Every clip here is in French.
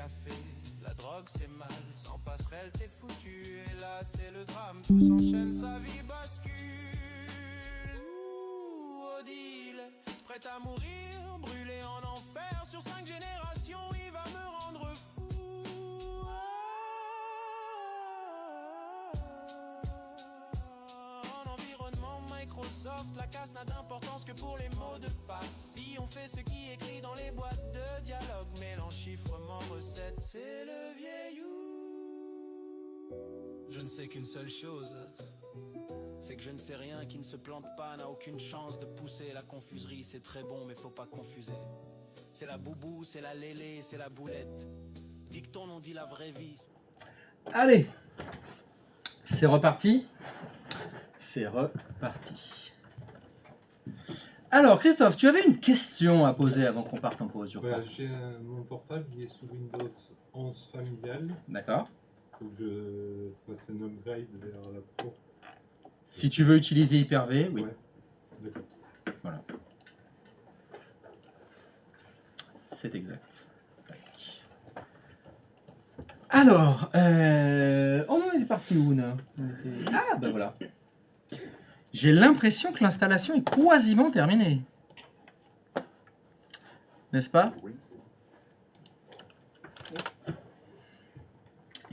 café. La drogue c'est mal, sans passerelle t'es foutu. Et là c'est le drame, tout s'enchaîne, sa vie bascule. Ouh, Odile, prête à mourir, brûlé en enfer. Sur 5 générations, il va me rendre fou. En environnement Microsoft, la casse n'a d'importance que pour les mots de passe. Si on fait ce qui est écrit dans les boîtes de dialogue, mélange, chiffrement, recette, c'est le vieillou. Je ne sais qu'une seule chose, c'est que je ne sais rien qui ne se plante pas, n'a aucune chance de pousser. La confuserie c'est très bon mais faut pas confuser. C'est la boubou, c'est la lélé, c'est la boulette. Dicton on dit la vraie vie. Allez, c'est reparti. C'est reparti. Alors, Christophe, tu avais une question à poser avant qu'on parte en pause, je crois. J'ai mon portable, il est sous Windows 11 familial. D'accord. Il faut que je fasse un upgrade vers la Pro. Si tu veux utiliser Hyper-V, oui. Ouais. D'accord. Voilà. C'est exact. Tac. Alors, on en est parti où, là? Ah, ben voilà. J'ai l'impression que l'installation est quasiment terminée. N'est-ce pas? Oui.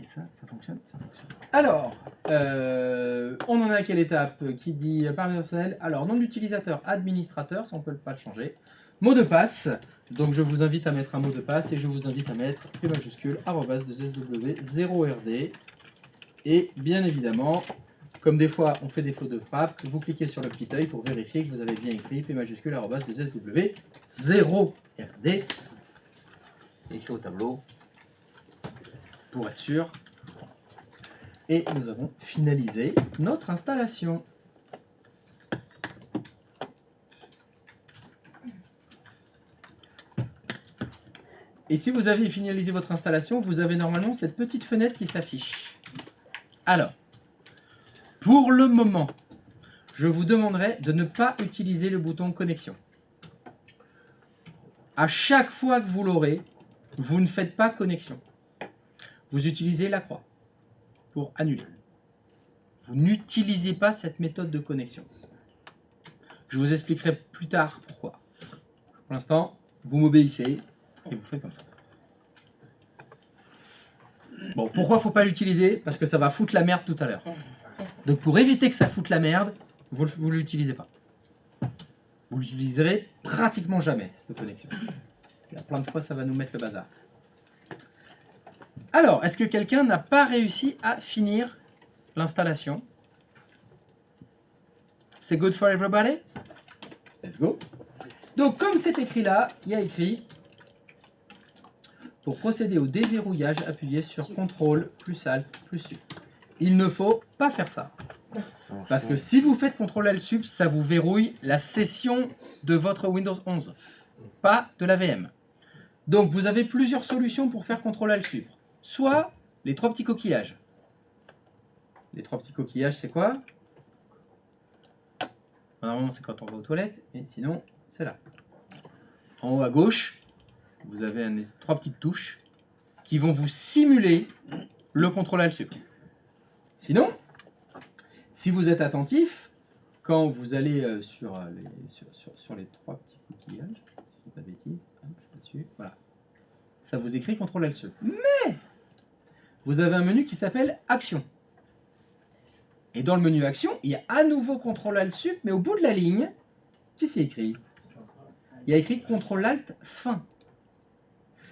Et ça fonctionne, ça fonctionne. Alors, on en est à quelle étape? Qui dit paramètres personnels? Alors, nom d'utilisateur, administrateur, ça on peut pas le changer. Mot de passe, donc je vous invite à mettre un mot de passe et je vous invite à mettre P majuscule, @2sw, 0rd. Et bien évidemment, comme des fois on fait des fautes de frappe, vous cliquez sur le petit œil pour vérifier que vous avez bien écrit P majuscule, @2sw, 0rd. Écrit au tableau pour être sûr. Et nous avons finalisé notre installation. Et si vous avez finalisé votre installation, vous avez normalement cette petite fenêtre qui s'affiche. Alors, pour le moment, je vous demanderai de ne pas utiliser le bouton connexion. À chaque fois que vous l'aurez, vous ne faites pas connexion. Vous utilisez la croix pour annuler. Vous n'utilisez pas cette méthode de connexion. Je vous expliquerai plus tard pourquoi. Pour l'instant, vous m'obéissez et vous faites comme ça. Bon, pourquoi faut pas l'utiliser? Parce que ça va foutre la merde tout à l'heure. Donc pour éviter que ça foute la merde, vous ne l'utilisez pas. Vous l'utiliserez pratiquement jamais, cette connexion. Parce qu'il y a plein de fois, ça va nous mettre le bazar. Alors, est-ce que quelqu'un n'a pas réussi à finir l'installation? C'est good for everybody? Let's go. Donc, comme c'est écrit là, il y a écrit pour procéder au déverrouillage, appuyez sur CTRL plus Alt plus Sup. Il ne faut pas faire ça. Parce que si vous faites CTRL Alt Sup, ça vous verrouille la session de votre Windows 11, pas de la VM. Donc, vous avez plusieurs solutions pour faire CTRL Alt Sup. Soit les trois petits coquillages. Les trois petits coquillages, c'est quoi? Normalement, c'est quand on va aux toilettes, et sinon, c'est là. En haut à gauche, vous avez trois petites touches qui vont vous simuler le CTRL Alt Sup. Sinon, si vous êtes attentif, quand vous allez sur les trois petits coquillages, si je dis pas de bêtises, là-dessus, voilà. Ça vous écrit CTRL Alt Sup. Mais vous avez un menu qui s'appelle Action. Et dans le menu Action, il y a à nouveau CTRL Alt Sup, mais au bout de la ligne, qu'est-ce qu'il y a écrit? Il y a écrit CTRL Alt fin.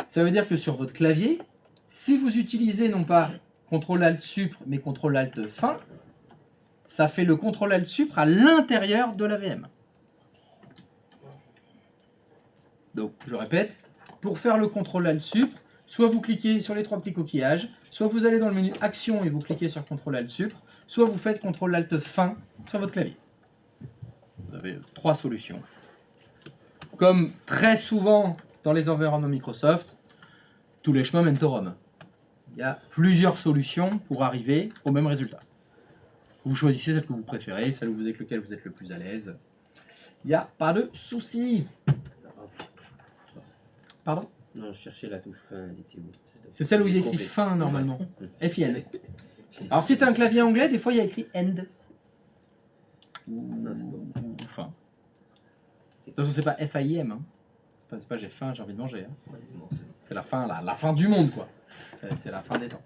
Ça veut dire que sur votre clavier, si vous utilisez non pas CTRL Alt Sup, mais CTRL Alt fin, ça fait le CTRL Alt Sup à l'intérieur de la VM. Donc, je répète, pour faire le CTRL Alt Sup, soit vous cliquez sur les trois petits coquillages, soit vous allez dans le menu Action et vous cliquez sur CTRL Alt Sup, soit vous faites CTRL Alt fin sur votre clavier. Vous avez trois solutions. Comme très souvent dans les environnements Microsoft, tous les chemins mènent au Rome. Il y a plusieurs solutions pour arriver au même résultat. Vous choisissez celle que vous préférez, celle avec laquelle vous êtes le plus à l'aise. Il n'y a pas de souci. Pardon? Non, je cherchais la touche fin, elle était où? C'est celle où il y a écrit fin normalement. F-I-N. Alors si tu as un clavier anglais, des fois il y a écrit end. Non, c'est bon. Ou fin. Attention, c'est pas F-I-M. Hein. C'est pas j'ai faim, j'ai envie de manger. Hein. C'est la fin, la fin du monde, quoi. C'est la fin des temps.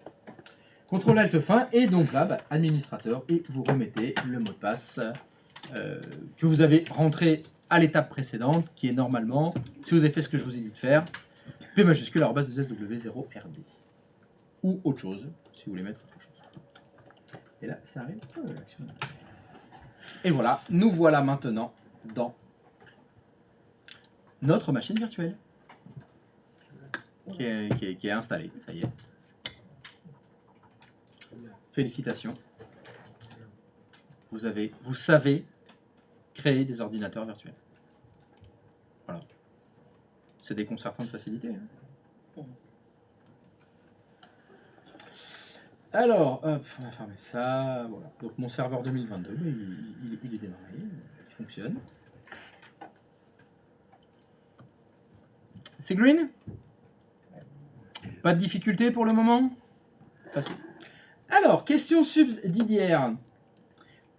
CTRL Alt fin, et donc là, bah, administrateur, et vous remettez le mot de passe que vous avez rentré à l'étape précédente, qui est normalement, si vous avez fait ce que je vous ai dit de faire, P majuscule @2SW0RD. Ou autre chose, si vous voulez mettre autre chose. Et là, ça arrive. L'action. Et voilà, nous voilà maintenant dans notre machine virtuelle qui est installée. Ça y est. Félicitations. Vous savez créer des ordinateurs virtuels. Voilà. C'est déconcertant de facilité. Hein. Alors, hop, on va fermer ça. Voilà. Donc mon serveur 2022, il est démarré, il fonctionne. C'est green? Pas de difficulté pour le moment? Facile. Alors, question subsidiaire.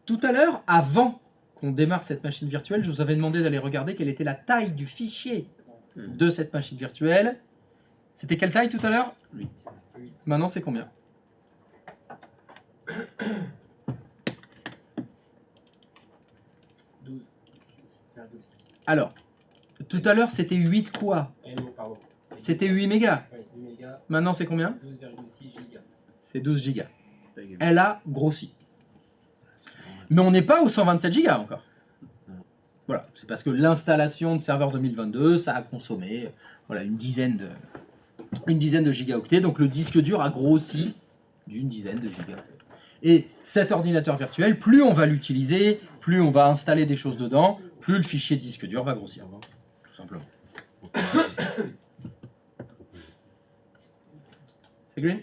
Tout à l'heure, avant qu'on démarre cette machine virtuelle, je vous avais demandé d'aller regarder quelle était la taille du fichier de cette machine virtuelle. C'était quelle taille tout à l'heure? 8. Maintenant, c'est combien? Alors, tout à l'heure, c'était 8 quoi? C'était 8 mégas. Maintenant, c'est combien? 12,6 gigas. C'est 12 gigas. Elle a grossi. Mais on n'est pas aux 127 gigas encore. Voilà, c'est parce que l'installation de serveur 2022, ça a consommé voilà, une dizaine de gigaoctets. Donc le disque dur a grossi d'une dizaine de gigaoctets. Et cet ordinateur virtuel, plus on va l'utiliser, plus on va installer des choses dedans, plus le fichier de disque dur va grossir. Tout simplement. C'est green?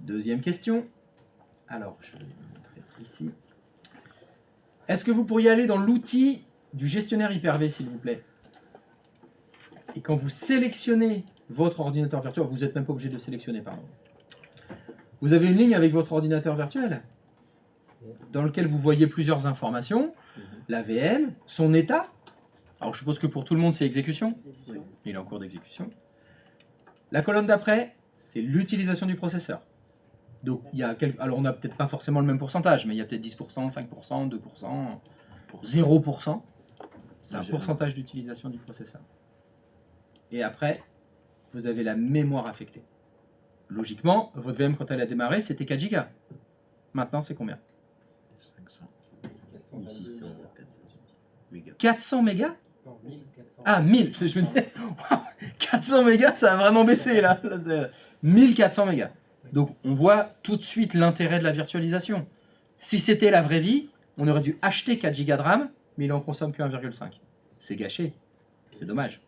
Deuxième question. Alors, je vais vous montrer ici. Est-ce que vous pourriez aller dans l'outil du gestionnaire Hyper-V, s'il vous plaît? Et quand vous sélectionnez votre ordinateur virtuel, vous n'êtes même pas obligé de le sélectionner, pardon. Vous avez une ligne avec votre ordinateur virtuel dans lequel vous voyez plusieurs informations, la VM, son état. Alors, je suppose que pour tout le monde, c'est exécution. Il est en cours d'exécution. La colonne d'après, c'est l'utilisation du processeur. Donc, il y a alors on n'a peut-être pas forcément le même pourcentage, mais il y a peut-être 10%, 5%, 2%, 0%. C'est un pourcentage d'utilisation du processeur. Et après, vous avez la mémoire affectée. Logiquement, votre VM, quand elle a démarré, c'était 4 Go. Maintenant, c'est combien? 500. 600, 400 mégas. 400 mégas? Non, 1400. Ah, 1000. Je me disais, 400 mégas, ça a vraiment baissé là. 1400 mégas. Donc, on voit tout de suite l'intérêt de la virtualisation. Si c'était la vraie vie, on aurait dû acheter 4 Go de RAM, mais il en consomme que 1,5. C'est gâché. C'est dommage.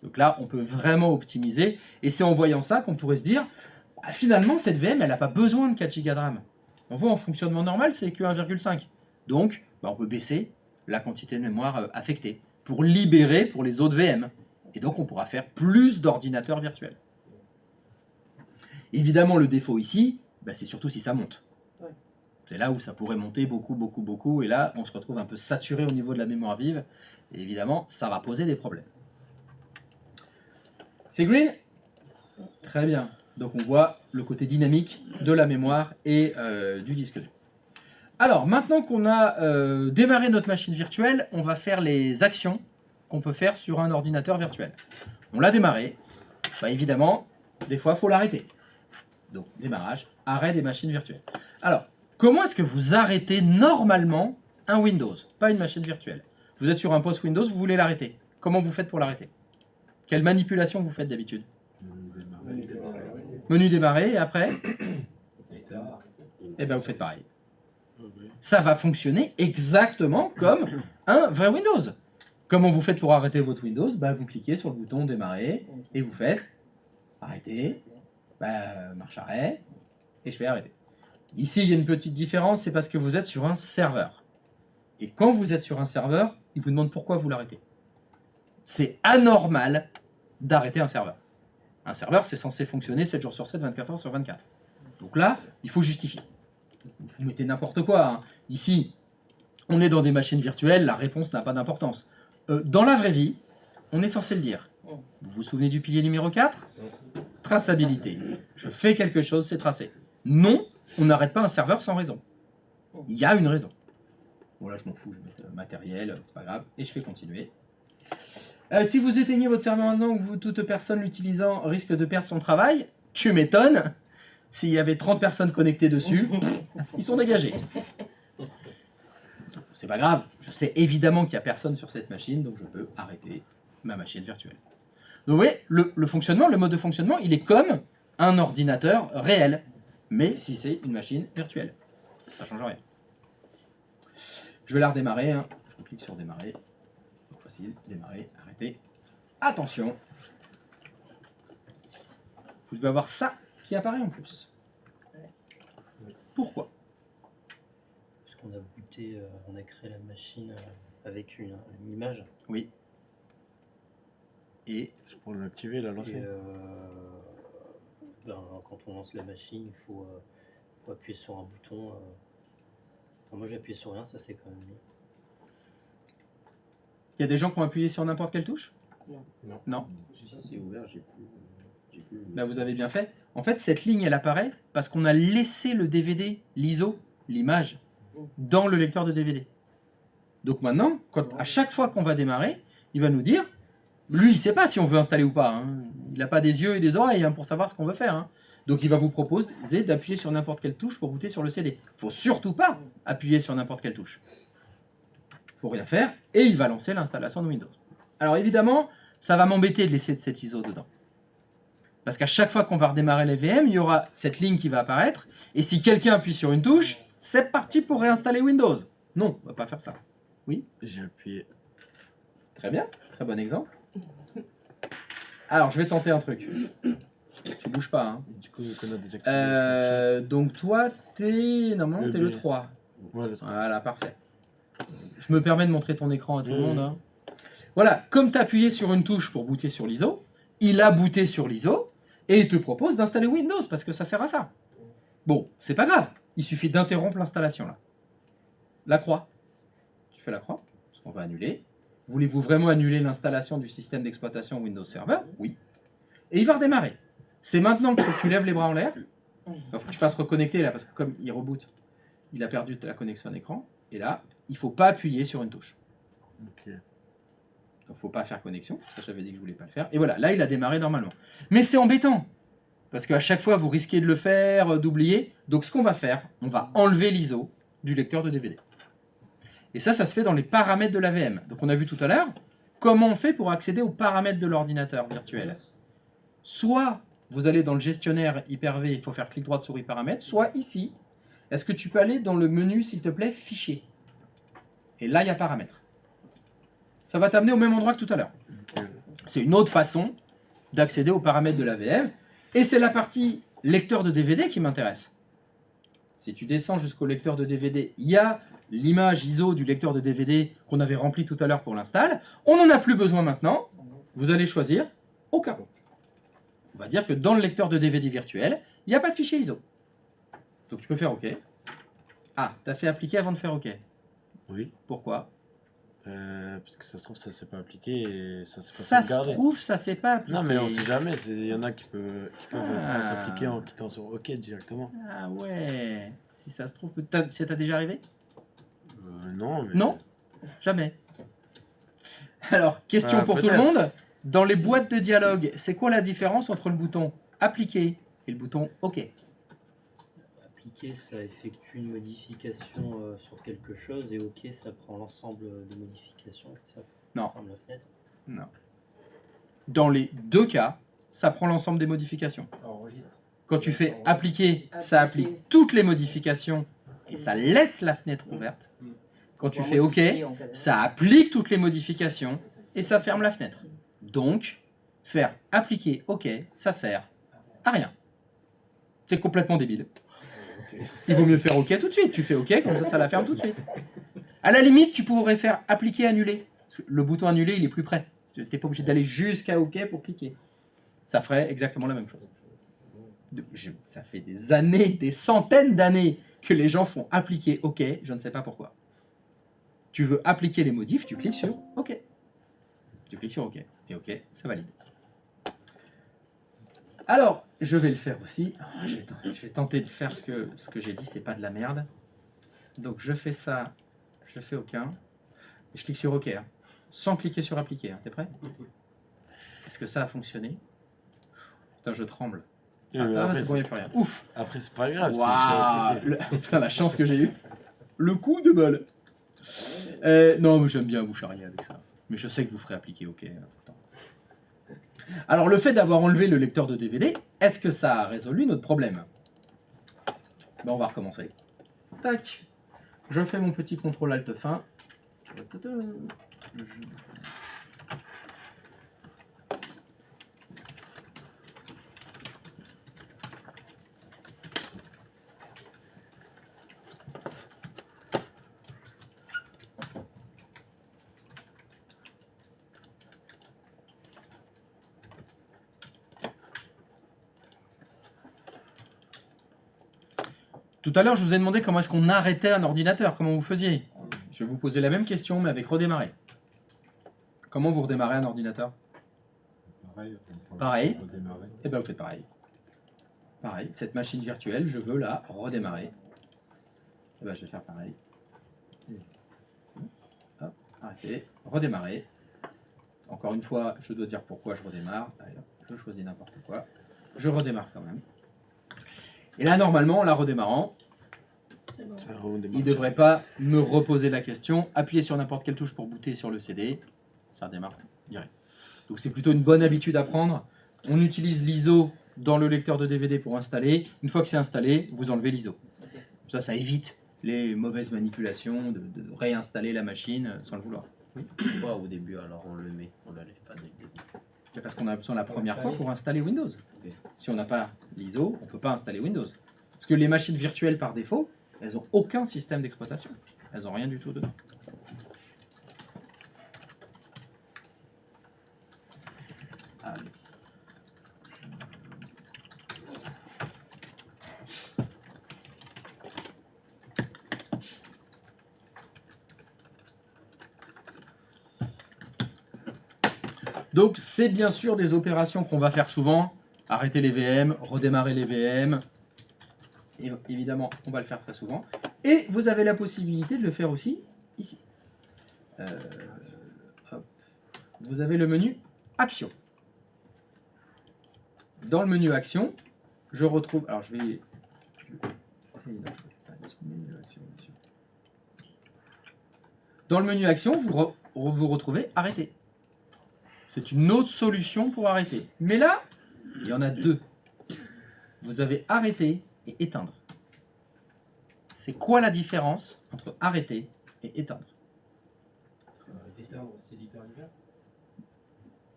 Donc là, on peut vraiment optimiser. Et c'est en voyant ça qu'on pourrait se dire, bah, finalement, cette VM, elle n'a pas besoin de 4 Go de RAM. On voit en fonctionnement normal, c'est que 1,5. Donc, bah, on peut baisser la quantité de mémoire affectée pour libérer pour les autres VM. Et donc, on pourra faire plus d'ordinateurs virtuels. Évidemment, le défaut ici, bah, c'est surtout si ça monte. Ouais. C'est là où ça pourrait monter beaucoup. Et là, on se retrouve un peu saturé au niveau de la mémoire vive. Et évidemment, ça va poser des problèmes. C'est green? Très bien. Donc, on voit le côté dynamique de la mémoire et du disque dur. Alors, maintenant qu'on a démarré notre machine virtuelle, on va faire les actions qu'on peut faire sur un ordinateur virtuel. On l'a démarré. Bah, évidemment, des fois, il faut l'arrêter. Donc, démarrage, arrêt des machines virtuelles. Alors, comment est-ce que vous arrêtez normalement un Windows, pas une machine virtuelle? Vous êtes sur un poste Windows, vous voulez l'arrêter. Comment vous faites pour l'arrêter? Quelle manipulation vous faites d'habitude? Menu démarrer, et après? Eh bien, vous faites pareil. Ça va fonctionner exactement comme un vrai Windows. Comment vous faites pour arrêter votre Windows? Bah, vous cliquez sur le bouton démarrer, et vous faites arrêter. Bah, marche arrêt, et je fais arrêter. Ici, il y a une petite différence, c'est parce que vous êtes sur un serveur. Et quand vous êtes sur un serveur, il vous demande pourquoi vous l'arrêtez. C'est anormal d'arrêter un serveur. Un serveur, c'est censé fonctionner 7 jours sur 7, 24 heures sur 24. Donc là, il faut justifier. Vous mettez n'importe quoi. Hein. Ici, on est dans des machines virtuelles, la réponse n'a pas d'importance. Dans la vraie vie, on est censé le dire. Vous vous souvenez du pilier numéro 4 ? Traçabilité. Je fais quelque chose, c'est tracé. Non, on n'arrête pas un serveur sans raison. Il y a une raison. Bon là, je m'en fous, je mets matériel, c'est pas grave, et je fais continuer. Si vous éteignez votre serveur maintenant, toute personne l'utilisant risque de perdre son travail, tu m'étonnes. S'il y avait 30 personnes connectées dessus, ils sont dégagés. C'est pas grave, je sais évidemment qu'il n'y a personne sur cette machine, donc je peux arrêter ma machine virtuelle. Donc vous voyez, le fonctionnement, le mode de fonctionnement, il est comme un ordinateur réel, mais si c'est une machine virtuelle. Ça ne change rien. Je vais la redémarrer, hein. Je clique sur démarrer. Donc facile, démarrer, arrêter. Attention, vous devez avoir ça qui apparaît en plus. Pourquoi? Parce qu'on a booté, on a créé la machine avec une image. Oui. Et Pour l'activer, la lancer. Et, quand on lance la machine, il faut appuyer sur un bouton. Enfin, moi j'ai appuyé sur rien, ça c'est quand même mieux. il y a des gens qui ont appuyé sur n'importe quelle touche? Non. Ça, c'est ouvert, j'ai plus. Bah, vous avez bien fait. En fait, cette ligne, elle apparaît parce qu'on a laissé le DVD, l'ISO, l'image, dans le lecteur de DVD. Donc maintenant, à chaque fois qu'on va démarrer, il va nous dire, lui, il ne sait pas si on veut installer ou pas. Hein. Il n'a pas des yeux et des oreilles hein, pour savoir ce qu'on veut faire. Hein. Donc il va vous proposer d'appuyer sur n'importe quelle touche pour booter sur le CD. Il ne faut surtout pas appuyer sur n'importe quelle touche. Il ne faut rien faire et il va lancer l'installation de Windows. Alors évidemment, ça va m'embêter de laisser cette ISO dedans. Parce qu'à chaque fois qu'on va redémarrer les VM, il y aura cette ligne qui va apparaître. Et si quelqu'un appuie sur une touche, c'est parti pour réinstaller Windows. Non, on ne va pas faire ça. Oui? J'ai appuyé. Très bien, très bon exemple. Alors, je vais tenter un truc. Tu bouges pas, hein. Du coup, on a désactivé Donc toi, normalement, t'es le 3. Ouais, le 3. Voilà, parfait. Je me permets de montrer ton écran à tout le monde. Hein. Voilà, comme tu as appuyé sur une touche pour booter sur l'ISO, il a booté sur l'ISO et il te propose d'installer Windows parce que ça sert à ça. Bon, c'est pas grave. Il suffit d'interrompre l'installation là. La croix. Tu fais la croix, parce qu'on va annuler. Voulez-vous vraiment annuler l'installation du système d'exploitation Windows Server? Oui. Et il va redémarrer. C'est maintenant que tu lèves les bras en l'air. Il faut que tu fasses reconnecter là, parce que comme il reboot, il a perdu la connexion à l'écran. Et là, il ne faut pas appuyer sur une touche. Ok. Donc il ne faut pas faire connexion. Ça, j'avais dit que je ne voulais pas le faire. Et voilà, là, il a démarré normalement. Mais c'est embêtant. Parce qu'à chaque fois, vous risquez de le faire, d'oublier. Donc ce qu'on va faire, on va enlever l'ISO du lecteur de DVD. Et ça se fait dans les paramètres de la VM. Donc on a vu tout à l'heure comment on fait pour accéder aux paramètres de l'ordinateur virtuel. Soit vous allez dans le gestionnaire Hyper-V, il faut faire clic droit de souris paramètres, soit ici, est-ce que tu peux aller dans le menu, s'il te plaît, fichier. Et là, il y a paramètres. Ça va t'amener au même endroit que tout à l'heure. Ok. C'est une autre façon d'accéder aux paramètres de la VM. Et c'est la partie lecteur de DVD qui m'intéresse. Si tu descends jusqu'au lecteur de DVD, il y a l'image ISO du lecteur de DVD qu'on avait rempli tout à l'heure pour l'install. On n'en a plus besoin maintenant. Vous allez choisir aucun. On va dire que dans le lecteur de DVD virtuel, il n'y a pas de fichier ISO. Donc tu peux faire OK. Ah, tu as fait appliquer avant de faire OK. Oui. Pourquoi? Parce que ça se trouve, ça s'est pas appliqué et ça s'est Ça pas se sauvegardé. trouve, ça s'est pas appliqué. Non, mais on sait jamais. Il y en a qui peuvent Ah. s'appliquer en quittant sur OK directement. Ah ouais. Si ça se trouve, ça t'a déjà arrivé? Non, mais... Non. Jamais. Alors, question pour tout le peut-être. monde. Dans les boîtes de dialogue, c'est quoi la différence entre le bouton appliquer et le bouton OK? Appliquer, ça effectue une modification sur quelque chose et OK, ça prend l'ensemble des modifications. Ça Non. ferme la fenêtre. Non. Dans les deux cas, ça prend l'ensemble des modifications. Ça enregistre. Quand tu fais appliquer, ça applique toutes les modifications et ça laisse la fenêtre ouverte. Quand tu fais OK, ça applique toutes les modifications et ça ferme la fenêtre. Donc, faire appliquer OK, ça sert à rien. C'est complètement débile. Il vaut mieux faire OK tout de suite. Tu fais OK, comme ça la ferme tout de suite. À la limite, tu pourrais faire appliquer, annuler. Le bouton annuler, il est plus près. Tu n'es pas obligé d'aller jusqu'à OK pour cliquer. Ça ferait exactement la même chose. Ça fait des années, des centaines d'années que les gens font appliquer OK, je ne sais pas pourquoi. Tu veux appliquer les modifs, tu cliques sur OK. Tu cliques sur OK. Et OK, ça valide. Alors, je vais le faire aussi. Je vais tenter de faire que ce que j'ai dit, c'est pas de la merde. Donc je fais ça, je fais aucun. Et je clique sur OK. Hein, sans cliquer sur appliquer. Hein. T'es prêt? Est-ce que ça a fonctionné? Putain, je tremble. Ah, c'est bon, il n'y a plus rien. Ouf! Après, c'est pas grave. Waouh! Putain, la chance que j'ai eue. Le coup de bol. Non, mais j'aime bien vous charrier avec ça. Mais je sais que vous ferez appliquer OK. Pourtant. Alors, le fait d'avoir enlevé le lecteur de DVD, est-ce que ça a résolu notre problème? Ben, on va recommencer. Tac. Je fais mon petit contrôle alt fin. Tout à l'heure, je vous ai demandé comment est-ce qu'on arrêtait un ordinateur, comment vous faisiez. Je vais vous poser la même question, mais avec redémarrer. Comment vous redémarrez un ordinateur? Pareil. Pareil. Redémarrer. Et bien vous faites pareil. Pareil, cette machine virtuelle, je veux la redémarrer. Et ben je vais faire pareil. Hop, arrêter, redémarrer. Encore une fois, je dois dire pourquoi je redémarre. D'ailleurs, je choisis n'importe quoi. Je redémarre quand même. Et là, normalement, en la redémarrant, il ne devrait pas me reposer la question. Appuyer sur n'importe quelle touche pour booter sur le CD. Ça redémarre direct. Donc c'est plutôt une bonne habitude à prendre. On utilise l'ISO dans le lecteur de DVD pour installer. Une fois que c'est installé, vous enlevez l'ISO. Ça évite les mauvaises manipulations de réinstaller la machine sans le vouloir. Pourquoi au début alors on le met, on ne la lève pas dès le début? C'est parce qu'on a besoin la première fois pour installer Windows. Ok. Si on n'a pas l'ISO, on ne peut pas installer Windows. Parce que les machines virtuelles par défaut, elles n'ont aucun système d'exploitation. Elles n'ont rien du tout dedans. Allez. Donc c'est bien sûr des opérations qu'on va faire souvent. Arrêter les VM, redémarrer les VM. Et évidemment, on va le faire très souvent. Et vous avez la possibilité de le faire aussi ici. Hop. Vous avez le menu Action. Dans le menu Action, je retrouve... Alors je vais... Dans le menu Action, vous retrouvez Arrêter. C'est une autre solution pour arrêter. Mais là, il y en a deux. Vous avez arrêter et éteindre. C'est quoi la différence entre arrêter et éteindre? Éteindre, c'est l'hyperviseur?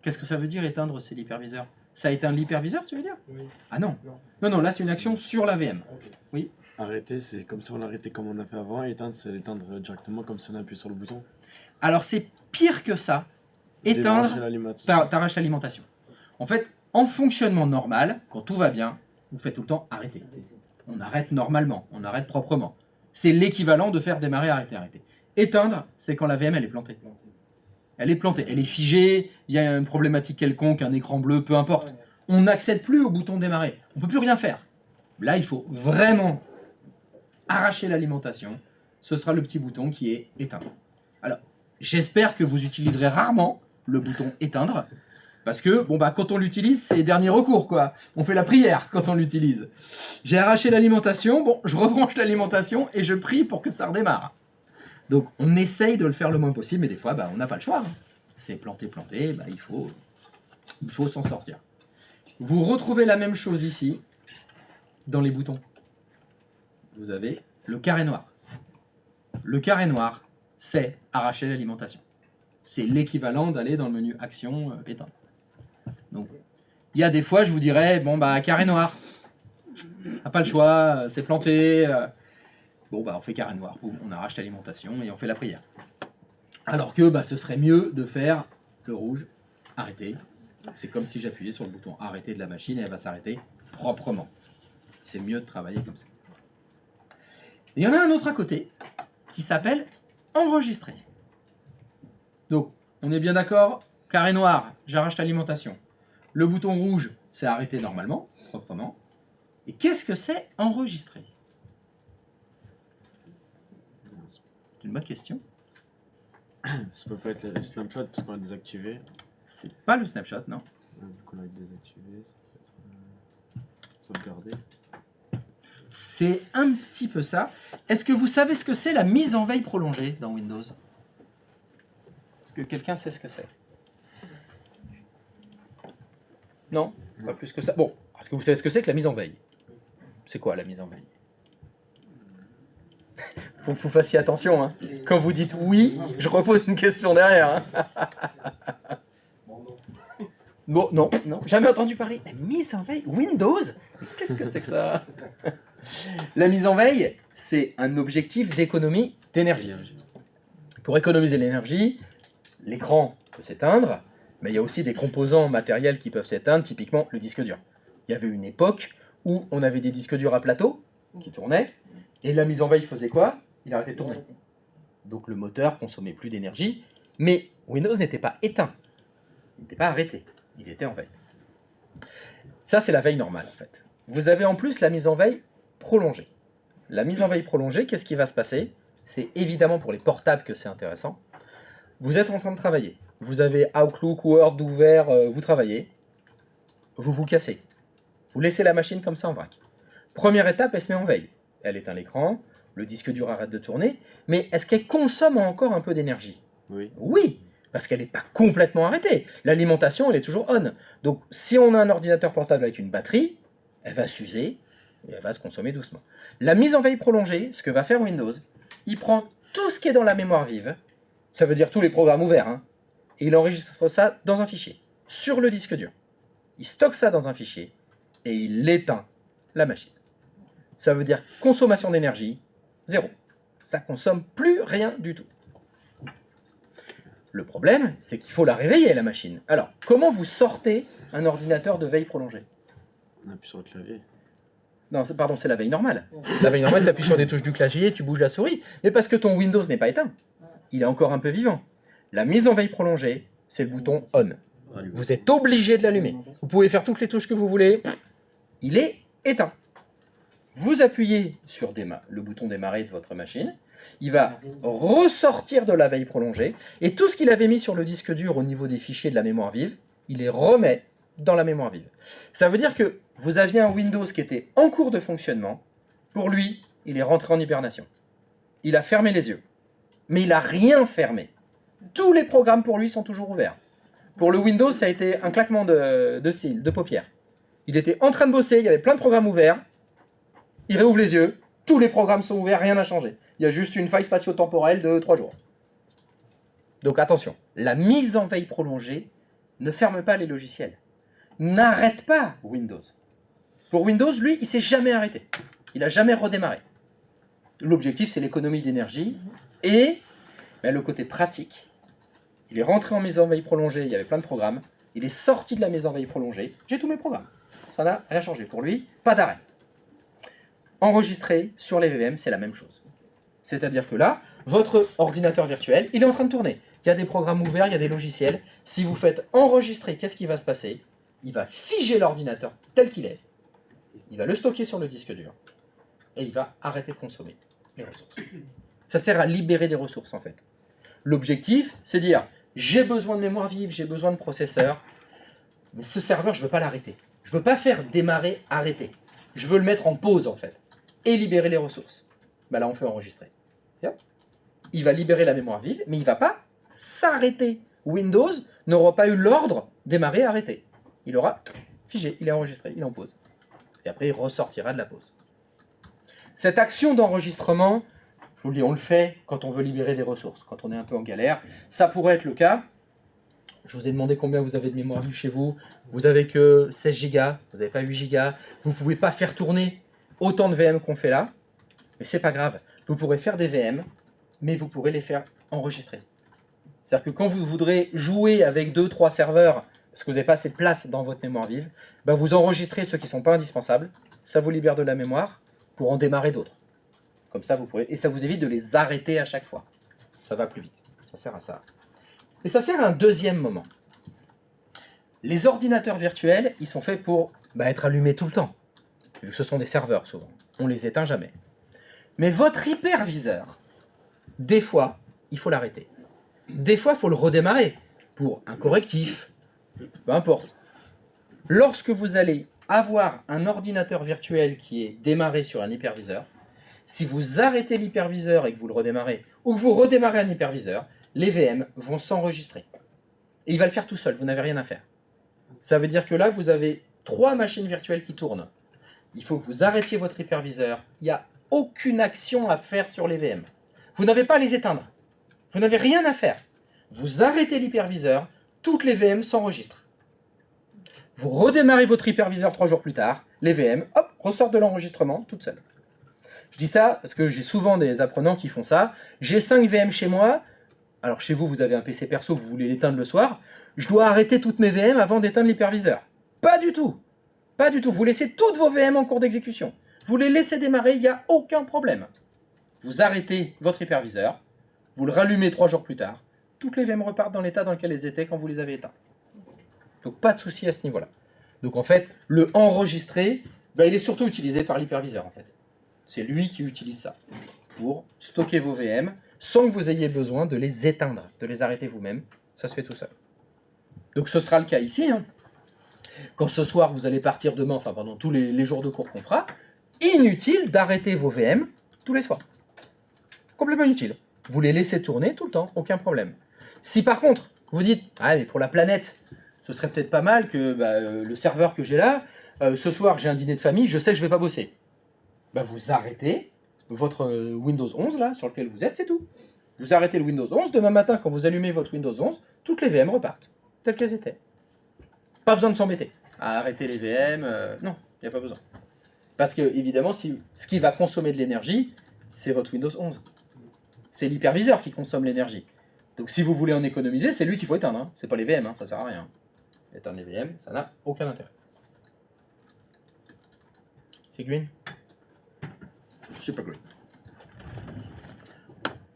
Qu'est-ce que ça veut dire éteindre, c'est l'hyperviseur? Ça éteint l'hyperviseur, tu veux dire? Oui. Ah non. Non. Non, là c'est une action sur la VM. Ok. Arrêter, c'est comme si on l'arrêtait comme on a fait avant. Et éteindre, c'est l'éteindre directement comme si on appuie sur le bouton. Alors c'est pire que ça. Éteindre, t'arraches l'alimentation. En fait, en fonctionnement normal, quand tout va bien, vous faites tout le temps arrêter. On arrête normalement, on arrête proprement. C'est l'équivalent de faire démarrer, arrêter, arrêter. Éteindre, c'est quand la VM elle est plantée. Elle est plantée, elle est figée, il y a une problématique quelconque, un écran bleu, peu importe. On n'accède plus au bouton démarrer. On ne peut plus rien faire. Là, il faut vraiment arracher l'alimentation. Ce sera le petit bouton qui est éteindre. Alors, j'espère que vous utiliserez rarement le bouton éteindre. Parce que, bon, bah, quand on l'utilise, c'est dernier recours, quoi. On fait la prière quand on l'utilise. J'ai arraché l'alimentation, bon, je rebranche l'alimentation et je prie pour que ça redémarre. Donc, on essaye de le faire le moins possible, mais des fois, bah, on n'a pas le choix. Hein. C'est planté, bah, il faut s'en sortir. Vous retrouvez la même chose ici, dans les boutons. Vous avez le carré noir. Le carré noir, c'est arracher l'alimentation. C'est l'équivalent d'aller dans le menu Action, éteindre. Donc, il y a des fois, je vous dirais, bon, bah, carré noir. T'as pas le choix, c'est planté. Bon, bah, on fait carré noir. Boum, on arrache l'alimentation et on fait la prière. Alors que, bah, ce serait mieux de faire le rouge arrêter. C'est comme si j'appuyais sur le bouton arrêter de la machine et elle va s'arrêter proprement. C'est mieux de travailler comme ça. Il y en a un autre à côté qui s'appelle enregistrer. Donc, on est bien d'accord, carré noir, j'arrache l'alimentation. Le bouton rouge, c'est arrêter normalement, proprement. Et qu'est-ce que c'est enregistrer? C'est une bonne question. Ça peut pas être le snapshot parce qu'on l'a désactivé. C'est pas le snapshot, non. Vu qu'on l'a désactivé, ça peut être sauvegardé. C'est un petit peu ça. Est-ce que vous savez ce que c'est la mise en veille prolongée dans Windows? Est-ce que quelqu'un sait ce que c'est? Non, pas plus que ça. Bon, est-ce que vous savez ce que c'est que la mise en veille? C'est quoi la mise en veille? Faut que vous fassiez attention. Hein. Quand vous dites oui, je repose une question derrière. Hein. Bon, non, jamais entendu parler. La mise en veille Windows? Qu'est-ce que c'est que ça? La mise en veille, c'est un objectif d'économie d'énergie. Pour économiser l'énergie, l'écran peut s'éteindre, mais il y a aussi des composants matériels qui peuvent s'éteindre, typiquement le disque dur. Il y avait une époque où on avait des disques durs à plateau qui tournaient, et la mise en veille faisait quoi? Il arrêtait de tourner. Donc le moteur consommait plus d'énergie, mais Windows n'était pas éteint. Il n'était pas arrêté, il était en veille. Ça, c'est la veille normale, en fait. Vous avez en plus la mise en veille prolongée. La mise en veille prolongée, qu'est-ce qui va se passer? C'est évidemment pour les portables que c'est intéressant. Vous êtes en train de travailler. Vous avez Outlook, Word ouvert, vous travaillez. Vous vous cassez. Vous laissez la machine comme ça en vrac. Première étape, elle se met en veille. Elle éteint l'écran, le disque dur arrête de tourner, mais est-ce qu'elle consomme encore un peu d'énergie? Oui. Oui, parce qu'elle n'est pas complètement arrêtée. L'alimentation, elle est toujours on. Donc, si on a un ordinateur portable avec une batterie, elle va s'user et elle va se consommer doucement. La mise en veille prolongée, ce que va faire Windows, il prend tout ce qui est dans la mémoire vive, ça veut dire tous les programmes ouverts, hein, et il enregistre ça dans un fichier, sur le disque dur. Il stocke ça dans un fichier et il éteint la machine. Ça veut dire consommation d'énergie, zéro. Ça consomme plus rien du tout. Le problème, c'est qu'il faut la réveiller, la machine. Alors, comment vous sortez un ordinateur de veille prolongée? On appuie sur le clavier. Non, pardon, c'est la veille normale. La veille normale, tu appuies sur des touches du clavier, tu bouges la souris, mais parce que ton Windows n'est pas éteint. Il est encore un peu vivant. La mise en veille prolongée, c'est le bouton on. Vous êtes obligé de l'allumer. Vous pouvez faire toutes les touches que vous voulez. Il est éteint. Vous appuyez sur le bouton démarrer de votre machine. Il va ressortir de la veille prolongée. Et tout ce qu'il avait mis sur le disque dur au niveau des fichiers de la mémoire vive, il les remet dans la mémoire vive. Ça veut dire que vous aviez un Windows qui était en cours de fonctionnement. Pour lui, il est rentré en hibernation. Il a fermé les yeux. Mais il n'a rien fermé. Tous les programmes pour lui sont toujours ouverts. Pour le Windows, ça a été un claquement de cils, de paupières. Il était en train de bosser, il y avait plein de programmes ouverts. Il réouvre les yeux, tous les programmes sont ouverts, rien n'a changé. Il y a juste une faille spatio-temporelle de 3 jours. Donc attention, la mise en veille prolongée ne ferme pas les logiciels. N'arrête pas Windows. Pour Windows, lui, il ne s'est jamais arrêté. Il n'a jamais redémarré. L'objectif, c'est l'économie d'énergie et le côté pratique. Il est rentré en mise en veille prolongée, il y avait plein de programmes. Il est sorti de la mise en veille prolongée. J'ai tous mes programmes. Ça n'a rien changé. Pour lui, pas d'arrêt. Enregistrer sur les VM, c'est la même chose. C'est-à-dire que là, votre ordinateur virtuel, il est en train de tourner. Il y a des programmes ouverts, il y a des logiciels. Si vous faites enregistrer, qu'est-ce qui va se passer? Il va figer l'ordinateur tel qu'il est. Il va le stocker sur le disque dur. Et il va arrêter de consommer les ressources. Ça sert à libérer des ressources, en fait. L'objectif, c'est dire, j'ai besoin de mémoire vive, j'ai besoin de processeur, mais ce serveur, je ne veux pas l'arrêter. Je ne veux pas faire démarrer, arrêter. Je veux le mettre en pause, en fait, et libérer les ressources. Ben là, on fait enregistrer. Il va libérer la mémoire vive, mais il ne va pas s'arrêter. Windows n'aura pas eu l'ordre démarrer, arrêter. Il aura figé, il est enregistré, il est en pause. Et après, il ressortira de la pause. Cette action d'enregistrement, je vous le dis, on le fait quand on veut libérer des ressources, quand on est un peu en galère. Ça pourrait être le cas. Je vous ai demandé combien vous avez de mémoire vive chez vous. Vous n'avez que 16 Go, vous n'avez pas 8 Go. Vous ne pouvez pas faire tourner autant de VM qu'on fait là. Mais c'est pas grave. Vous pourrez faire des VM, mais vous pourrez les faire enregistrer. C'est-à-dire que quand vous voudrez jouer avec 2-3 serveurs, parce que vous n'avez pas assez de place dans votre mémoire vive, bah vous enregistrez ceux qui ne sont pas indispensables, ça vous libère de la mémoire pour en démarrer d'autres. Comme ça, vous pourrez, et ça vous évite de les arrêter à chaque fois. Ça va plus vite. Ça sert à ça. Et ça sert à un deuxième moment. Les ordinateurs virtuels, ils sont faits pour être allumés tout le temps. Vu que ce sont des serveurs souvent. On les éteint jamais. Mais votre hyperviseur, des fois, il faut l'arrêter. Des fois, il faut le redémarrer pour un correctif, peu importe. Lorsque vous allez avoir un ordinateur virtuel qui est démarré sur un hyperviseur, si vous arrêtez l'hyperviseur et que vous le redémarrez, ou que vous redémarrez un hyperviseur, les VM vont s'enregistrer. Et il va le faire tout seul, vous n'avez rien à faire. Ça veut dire que là, vous avez 3 machines virtuelles qui tournent. Il faut que vous arrêtiez votre hyperviseur. Il n'y a aucune action à faire sur les VM. Vous n'avez pas à les éteindre. Vous n'avez rien à faire. Vous arrêtez l'hyperviseur, toutes les VM s'enregistrent. Vous redémarrez votre hyperviseur 3 jours plus tard, les VM, hop, ressortent de l'enregistrement toutes seules. Je dis ça parce que j'ai souvent des apprenants qui font ça. J'ai 5 VM chez moi. Alors chez vous, vous avez un PC perso, vous voulez l'éteindre le soir. Je dois arrêter toutes mes VM avant d'éteindre l'hyperviseur. Pas du tout. Pas du tout. Vous laissez toutes vos VM en cours d'exécution. Vous les laissez démarrer, il n'y a aucun problème. Vous arrêtez votre hyperviseur, vous le rallumez 3 jours plus tard. Toutes les VM repartent dans l'état dans lequel elles étaient quand vous les avez éteintes. Donc pas de souci à ce niveau-là. Donc en fait, le enregistrer, il est surtout utilisé par l'hyperviseur en fait. C'est lui qui utilise ça pour stocker vos VM sans que vous ayez besoin de les éteindre, de les arrêter vous-même. Ça se fait tout seul. Donc ce sera le cas ici. Quand ce soir vous allez partir demain, enfin pendant tous les jours de cours qu'on fera, inutile d'arrêter vos VM tous les soirs. Complètement inutile. Vous les laissez tourner tout le temps, aucun problème. Si par contre, vous dites, ah mais pour la planète, ce serait peut-être pas mal que le serveur que j'ai là, ce soir j'ai un dîner de famille, je sais que je vais pas bosser. Vous arrêtez votre Windows 11 là, sur lequel vous êtes, c'est tout. Vous arrêtez le Windows 11, demain matin quand vous allumez votre Windows 11, toutes les VM repartent, telles qu'elles étaient. Pas besoin de s'embêter à arrêter les VM, non, il n'y a pas besoin. Parce que évidemment, ce qui va consommer de l'énergie, c'est votre Windows 11. C'est l'hyperviseur qui consomme l'énergie. Donc si vous voulez en économiser, c'est lui qu'il faut éteindre, c'est pas les VM, ça sert à rien. Éteindre les VM, ça n'a aucun intérêt. C'est green? Super green.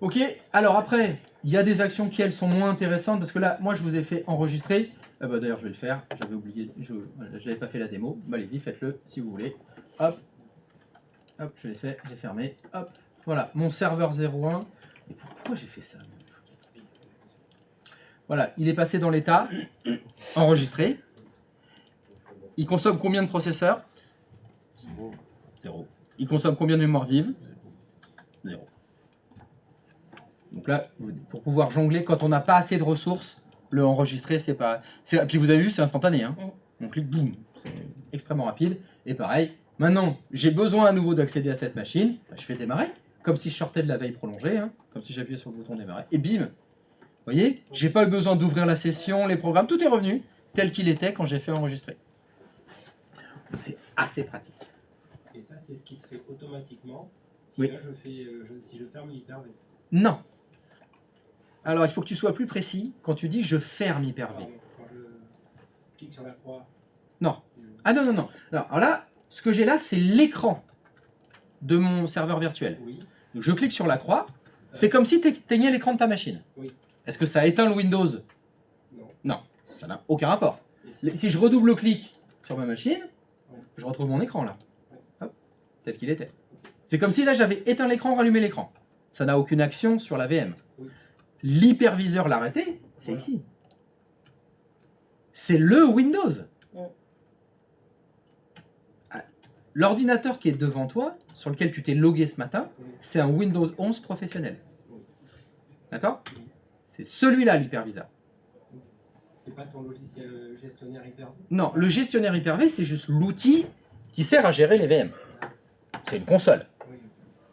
Ok, alors après, il y a des actions qui elles sont moins intéressantes parce que là, moi je vous ai fait enregistrer. D'ailleurs, je vais le faire, j'avais oublié, je n'avais pas fait la démo. Allez-y, faites-le si vous voulez. Hop, hop, je l'ai fait, j'ai fermé. Hop, voilà, mon serveur 01. Et pourquoi j'ai fait ça? Voilà, il est passé dans l'état, enregistré. Il consomme combien de processeurs? 0. Il consomme combien de mémoire vive? 0. Donc là, pour pouvoir jongler, quand on n'a pas assez de ressources, le enregistrer, c'est pas... Puis vous avez vu, c'est instantané. On clique, boum, c'est extrêmement rapide. Et pareil, maintenant, j'ai besoin à nouveau d'accéder à cette machine. Je fais démarrer, comme si je sortais de la veille prolongée, comme si j'appuyais sur le bouton démarrer. Et bim, vous voyez, j'ai pas eu besoin d'ouvrir la session, les programmes, tout est revenu tel qu'il était quand j'ai fait enregistrer. C'est assez pratique. Et ça, c'est ce qui se fait automatiquement si Oui. là si je ferme l'hyper-V. Non. Alors, il faut que tu sois plus précis quand tu dis « je ferme hyper-V Pardon, quand je clique sur la croix. ». Non. Ah non, non, non. Alors là, ce que j'ai là, c'est l'écran de mon serveur virtuel. Oui. Donc, je clique sur la croix. C'est comme si tu éteignais l'écran de ta machine. Oui. Est-ce que ça éteint le Windows? Non. Non. Ça n'a aucun rapport. Et Si je redouble-clique sur ma machine, Oui. je retrouve mon écran là. Oui. Hop, tel qu'il était. C'est comme si là, j'avais éteint l'écran, rallumé l'écran. Ça n'a aucune action sur la VM. Oui. L'hyperviseur l'arrêter, c'est Voilà. ici. C'est le Windows. L'ordinateur qui est devant toi, sur lequel tu t'es logué ce matin, Oui. c'est un Windows 11 professionnel. Oui. D'accord? Oui. C'est celui-là l'hyperviseur. C'est pas ton logiciel gestionnaire hyper-V? Non, le gestionnaire Hyper-V, c'est juste l'outil qui sert à gérer les VM. C'est une console. Oui.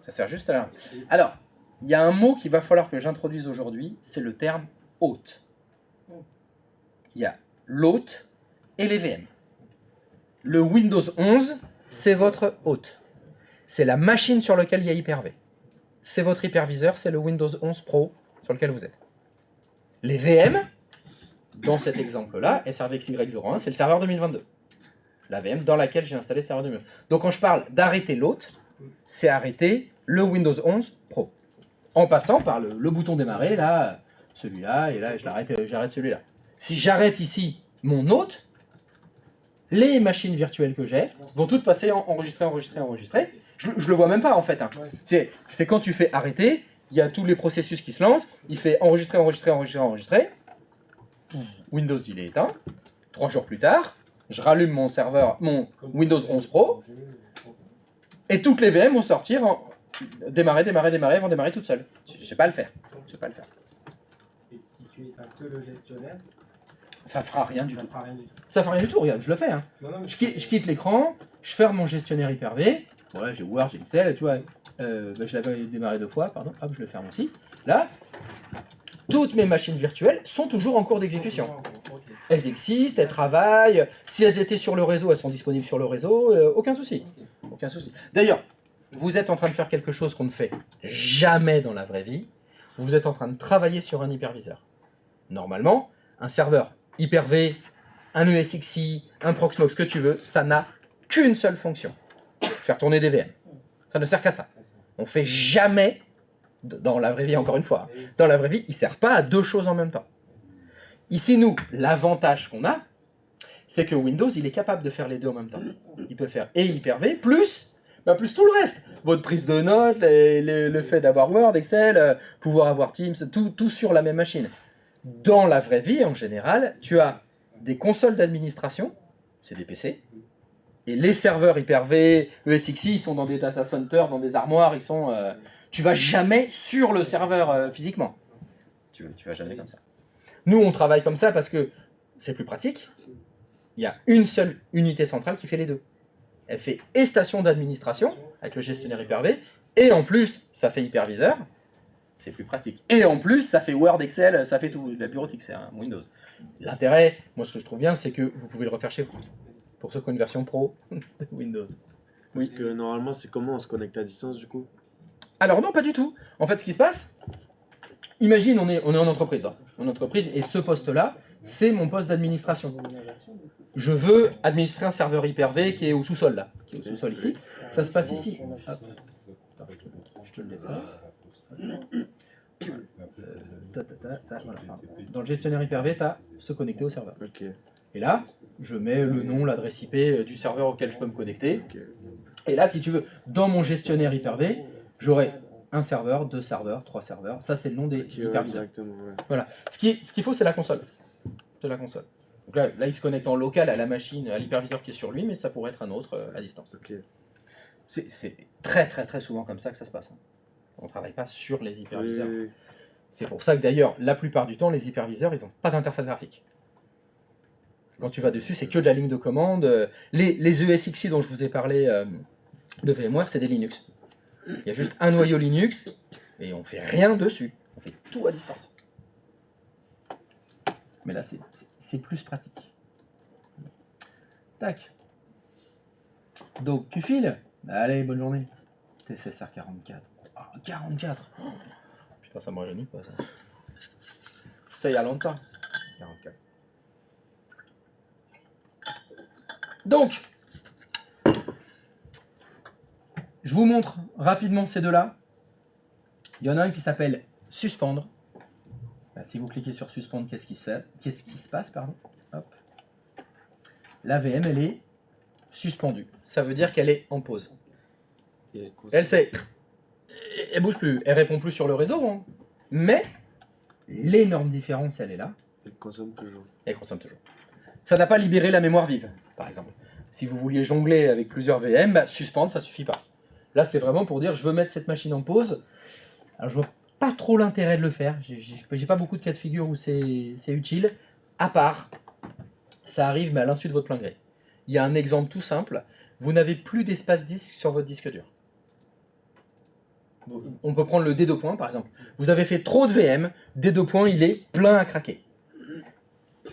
Ça sert juste à la... Et- Alors, il y a un mot qu'il va falloir que j'introduise aujourd'hui, c'est le terme hôte. Il y a l'hôte et les VM. Le Windows 11, c'est votre hôte. C'est la machine sur laquelle il y a Hyper-V. C'est votre hyperviseur, c'est le Windows 11 Pro sur lequel vous êtes. Les VM, dans cet exemple-là, SRVXY01, c'est le serveur 2022. La VM dans laquelle j'ai installé le serveur 2022. Donc quand je parle d'arrêter l'hôte, c'est arrêter le Windows 11 Pro. En passant par le bouton démarrer, là, celui-là, et là, j'arrête celui-là. Si j'arrête ici mon hôte, les machines virtuelles que j'ai vont toutes passer en enregistrer. Je le vois même pas en fait. Hein. C'est quand tu fais arrêter, il y a tous les processus qui se lancent, il fait enregistrer. Windows il est éteint. 3 jours plus tard, je rallume mon serveur, mon Windows 11 Pro, et toutes les VM vont sortir démarrer, vont démarrer toutes seules. Je sais pas le faire. Et si tu éteins que le gestionnaire, Ça fera rien du ça tout. ne fera rien du tout. Ça fera rien du tout, regarde, je le fais. Hein. Non, mais Je quitte l'écran, je ferme mon gestionnaire Hyper-V. Voilà, j'ai Word, j'ai Excel, tu vois. Je l'avais démarré 2 fois, pardon. Hop, je le ferme aussi. Là, toutes mes machines virtuelles sont toujours en cours d'exécution. Ok. Elles existent, elles travaillent. Si elles étaient sur le réseau, elles sont disponibles sur le réseau. Aucun souci. Aucun souci. D'ailleurs, vous êtes en train de faire quelque chose qu'on ne fait jamais dans la vraie vie. Vous êtes en train de travailler sur un hyperviseur. Normalement, un serveur Hyper-V, un ESXi, un Proxmox, ce que tu veux, ça n'a qu'une seule fonction. Faire tourner des VM. Ça ne sert qu'à ça. On fait jamais, dans la vraie vie encore une fois, hein, dans la vraie vie, ils ne servent pas à 2 choses en même temps. Ici, nous, l'avantage qu'on a, c'est que Windows, il est capable de faire les 2 en même temps. Il peut faire et Hyper-V, plus tout le reste. Votre prise de notes, le fait d'avoir Word, Excel, pouvoir avoir Teams, tout sur la même machine. Dans la vraie vie, en général, tu as des consoles d'administration, c'est des PC, et les serveurs Hyper-V, ESXi, ils sont dans des data centers, dans des armoires, ils sont... tu vas jamais sur le serveur physiquement. Tu vas jamais comme ça. Nous, on travaille comme ça parce que c'est plus pratique. Il y a une seule unité centrale qui fait les 2. Elle fait et station d'administration, avec le gestionnaire Hyper-V, et en plus, ça fait hyperviseur. C'est plus pratique. Et en plus, ça fait Word, Excel, ça fait tout. La bureautique, c'est un Windows. L'intérêt, moi ce que je trouve bien, c'est que vous pouvez le refaire chez vous. Pour ceux qui ont une version pro de Windows. Parce que normalement, c'est comment on se connecte à distance du coup? Alors non, pas du tout. En fait, ce qui se passe, imagine, on est en entreprise. Hein. En entreprise, et ce poste-là, c'est mon poste d'administration. Je veux administrer un serveur Hyper-V qui est au sous-sol, là. Qui est au sous-sol ici. Ça se passe ici. Hop. Attends, je te le déplace. Voilà, dans le gestionnaire Hyper-V, tu as se connecter au serveur. Ok. Et là, je mets le nom, l'adresse IP du serveur auquel je peux me connecter. Ok. Et là, si tu veux, dans mon gestionnaire Hyper-V, j'aurai un serveur, 2 serveurs, 3 serveurs. Ça, c'est le nom des hyperviseurs. Exactement, ouais. Voilà. Ce qu'il faut, c'est la console. C'est la console. Donc là, il se connecte en local à la machine, à l'hyperviseur qui est sur lui, mais ça pourrait être un autre à distance. Ok. C'est très souvent comme ça que ça se passe. Hein. On ne travaille pas sur les hyperviseurs. Oui. C'est pour ça que d'ailleurs, la plupart du temps, les hyperviseurs, ils n'ont pas d'interface graphique. Quand tu vas dessus, c'est que de la ligne de commande. Les ESXi dont je vous ai parlé de VMware, c'est des Linux. Il y a juste un noyau Linux et on ne fait rien dessus. On fait tout à distance. Mais là, c'est plus pratique. Tac. Donc, tu files. Allez, bonne journée. TSSR 44. Ah, 44. Oh, putain, ça me rajeunit pas, ça. C'était il y a longtemps. 44. Donc, je vous montre rapidement ces deux-là. Il y en a un qui s'appelle suspendre. Là, si vous cliquez sur suspendre, qu'est-ce qui se passe, pardon. Hop. La VM, elle est suspendue. Ça veut dire qu'elle est en pause. Elle bouge plus, elle répond plus sur le réseau, hein. Mais l'énorme différence, elle est là. Elle consomme toujours. Elle consomme toujours. Ça n'a pas libéré la mémoire vive, par exemple. Si vous vouliez jongler avec plusieurs VM, bah, suspendre, ça suffit pas. Là, c'est vraiment pour dire, je veux mettre cette machine en pause. Alors, je vois pas trop l'intérêt de le faire. J'ai pas beaucoup de cas de figure où c'est utile. À part, ça arrive, mais à l'insu de votre plein gré. Il y a un exemple tout simple. Vous n'avez plus d'espace disque sur votre disque dur. On peut prendre le D2 par exemple. Vous avez fait trop de VM, D2 il est plein à craquer.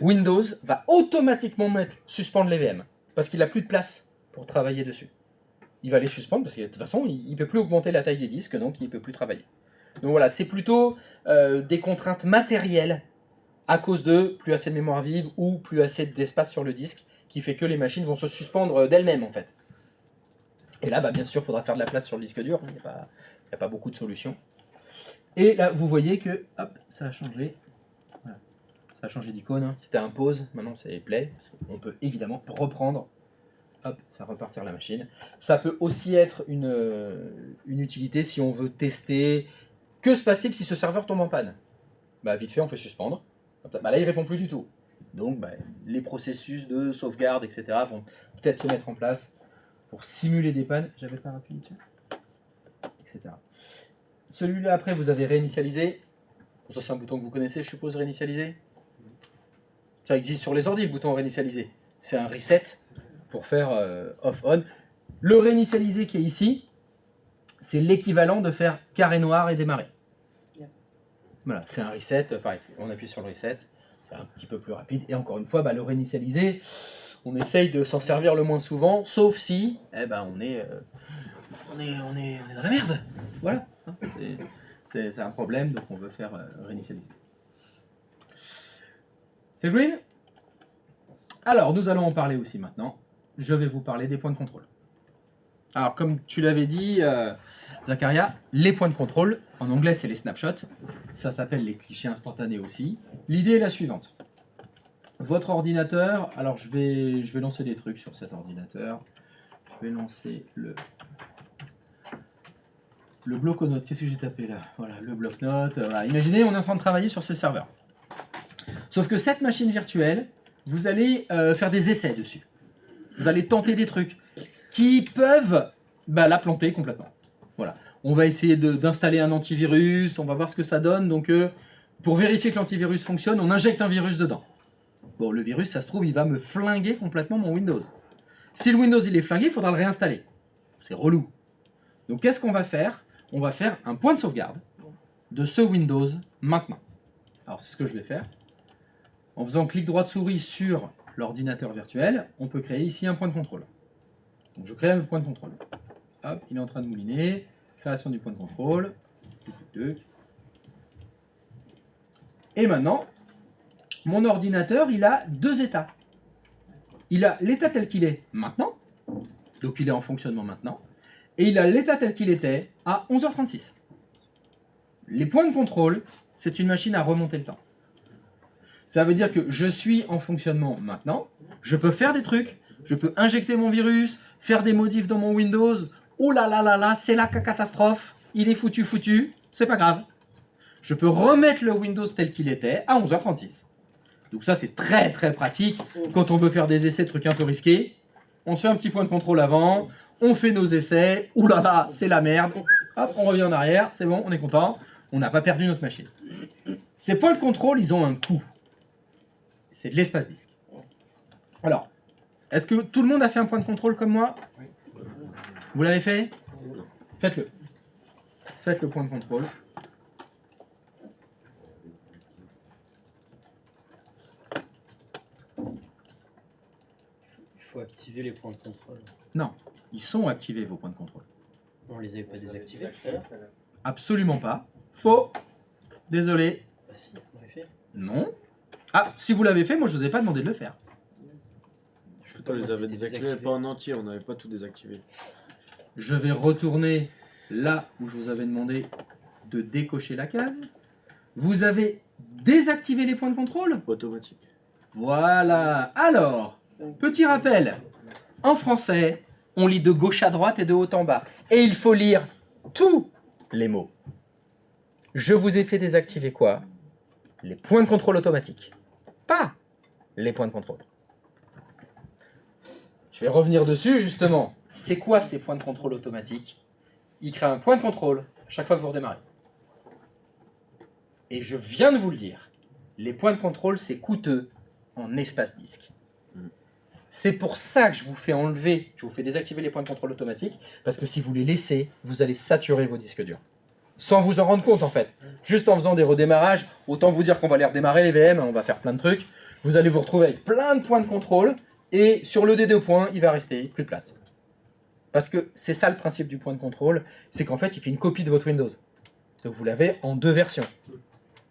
Windows va automatiquement suspendre les VM parce qu'il n'a plus de place pour travailler dessus. Il va les suspendre parce que de toute façon, il ne peut plus augmenter la taille des disques, donc il ne peut plus travailler. Donc voilà, c'est plutôt des contraintes matérielles à cause de plus assez de mémoire vive ou plus assez d'espace sur le disque, qui fait que les machines vont se suspendre d'elles-mêmes en fait. Et là, bah, bien sûr, il faudra faire de la place sur le disque dur, il n'y a pas beaucoup de solutions. Et là, vous voyez que, hop, ça a changé. Voilà. Ça a changé d'icône, hein. C'était un pause, maintenant c'est play. On peut évidemment reprendre, hop, faire repartir la machine. Ça peut aussi être une utilité si on veut tester. Que se passe-t-il si ce serveur tombe en panne? Bah, vite fait, on fait suspendre. Bah, là, il répond plus du tout. Donc, bah, les processus de sauvegarde, etc. vont peut-être se mettre en place pour simuler des pannes. J'avais pas rappelé, tiens. Etc. Celui-là, après, vous avez réinitialisé. Ça, c'est un bouton que vous connaissez, je suppose, réinitialiser. Ça existe sur les ordi, le bouton réinitialiser. C'est un reset pour faire off-on. Le réinitialiser qui est ici, c'est l'équivalent de faire carré noir et démarrer. Voilà, c'est un reset, pareil, on appuie sur le reset, c'est un petit peu plus rapide. Et encore une fois, bah, le réinitialiser, on essaye de s'en servir le moins souvent, sauf si on est dans la merde. Voilà, c'est un problème, donc on veut faire réinitialiser. C'est green. Alors, nous allons en parler aussi maintenant. Je vais vous parler des points de contrôle. Alors, comme tu l'avais dit, Zacharia, les points de contrôle, en anglais c'est les snapshots, ça s'appelle les clichés instantanés aussi. L'idée est la suivante. Votre ordinateur, alors je vais lancer des trucs sur cet ordinateur. Je vais lancer le bloc-notes. Qu'est-ce que j'ai tapé là? Voilà, le bloc-notes. Voilà. Imaginez, on est en train de travailler sur ce serveur. Sauf que cette machine virtuelle, vous allez faire des essais dessus. Vous allez tenter des trucs qui peuvent la planter complètement. Voilà. On va essayer d'installer un antivirus, on va voir ce que ça donne. Donc, pour vérifier que l'antivirus fonctionne, on injecte un virus dedans. Bon, le virus, ça se trouve, il va me flinguer complètement mon Windows. Si le Windows il est flingué, il faudra le réinstaller. C'est relou. Donc, qu'est-ce qu'on va faire? On va faire un point de sauvegarde de ce Windows maintenant. Alors, c'est ce que je vais faire. En faisant clic droit de souris sur l'ordinateur virtuel, on peut créer ici un point de contrôle. Donc, je crée un point de contrôle. Hop, il est en train de mouliner. Création du point de contrôle. Et maintenant, mon ordinateur, il a deux états. Il a l'état tel qu'il est maintenant. Donc il est en fonctionnement maintenant. Et il a l'état tel qu'il était à 11h36. Les points de contrôle, c'est une machine à remonter le temps. Ça veut dire que je suis en fonctionnement maintenant. Je peux faire des trucs. Je peux injecter mon virus, faire des modifs dans mon Windows. Oh là là là là, c'est la catastrophe. Il est foutu. C'est pas grave. Je peux remettre le Windows tel qu'il était à 11h36. Donc ça, c'est très très pratique. Quand on veut faire des essais, trucs un peu risqués, on se fait un petit point de contrôle avant. On fait nos essais. Ouh là là, c'est la merde. Hop, on revient en arrière. C'est bon, on est content. On n'a pas perdu notre machine. Ces points de contrôle, ils ont un coût. C'est de l'espace disque. Alors, est-ce que tout le monde a fait un point de contrôle comme moi? Vous l'avez fait? Faites-le. Faites le point de contrôle. Il faut activer les points de contrôle. Non, ils sont activés vos points de contrôle. On les avait pas désactivés tout à l'heure? Absolument pas. Faux. Désolé. Bah si, on l'avait fait. Non. Ah, si vous l'avez fait, moi je vous ai pas demandé de le faire. On les avait désactivés, pas en entier, on n'avait pas tout désactivé. Je vais retourner là où je vous avais demandé de décocher la case. Vous avez désactivé les points de contrôle? Automatique. Voilà. Alors, petit rappel. En français, on lit de gauche à droite et de haut en bas. Et il faut lire tous les mots. Je vous ai fait désactiver quoi? Les points de contrôle automatiques. Pas les points de contrôle. Je vais revenir dessus, justement. C'est quoi ces points de contrôle automatiques? Il crée un point de contrôle à chaque fois que vous redémarrez. Et je viens de vous le dire. Les points de contrôle, c'est coûteux en espace disque. C'est pour ça que je vous fais enlever, je vous fais désactiver les points de contrôle automatiques, parce que si vous les laissez, vous allez saturer vos disques durs. Sans vous en rendre compte, en fait. Juste en faisant des redémarrages, autant vous dire qu'on va les redémarrer, les VM, on va faire plein de trucs. Vous allez vous retrouver avec plein de points de contrôle, et sur le des deux points, il va rester plus de place. Parce que c'est ça le principe du point de contrôle, c'est qu'en fait, il fait une copie de votre Windows. Donc vous l'avez en deux versions.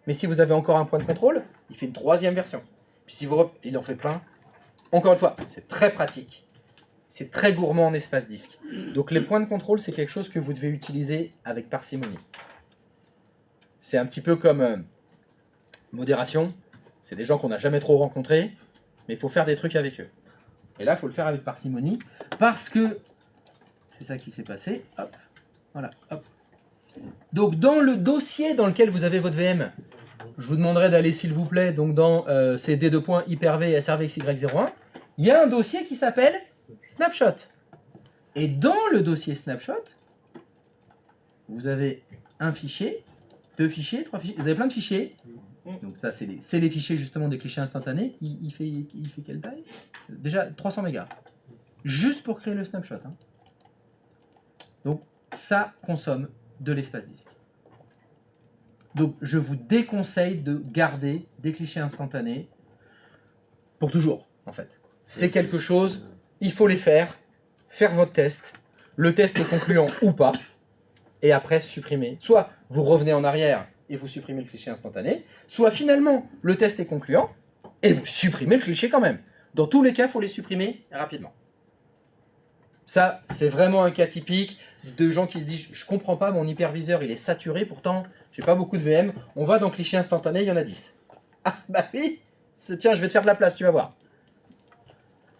Mais si vous avez encore un point de contrôle, Il fait une 3e version. Puis si vous il en fait plein. Encore une fois, c'est très pratique. C'est très gourmand en espace disque. Donc les points de contrôle, c'est quelque chose que vous devez utiliser avec parcimonie. C'est un petit peu comme modération. C'est des gens qu'on n'a jamais trop rencontrés, mais il faut faire des trucs avec eux. Et là, il faut le faire avec parcimonie, parce que c'est ça qui s'est passé. Hop, voilà, hop. Donc dans le dossier dans lequel vous avez votre VM, je vous demanderai d'aller s'il vous plaît donc dans ces D2. Hyper-V SRVXY01, il y a un dossier qui s'appelle Snapshot. Et dans le dossier Snapshot, vous avez un fichier, 2 fichiers, 3 fichiers, vous avez plein de fichiers. Donc ça c'est les fichiers justement des clichés instantanés. Il fait quelle taille? Déjà 300 mégas. Juste pour créer le snapshot. Hein. Donc ça consomme de l'espace disque. Donc je vous déconseille de garder des clichés instantanés pour toujours en fait. C'est quelque chose, il faut les faire votre test. Le test est concluant ou pas. Et après supprimer. Soit vous revenez en arrière et vous supprimez le cliché instantané, soit finalement le test est concluant et vous supprimez le cliché quand même. Dans tous les cas, il faut les supprimer rapidement. Ça, c'est vraiment un cas typique de gens qui se disent « je comprends pas, mon hyperviseur il est saturé, pourtant j'ai pas beaucoup de VM, on va dans cliché instantané, il y en a 10. » Ah bah oui, tiens, je vais te faire de la place, tu vas voir.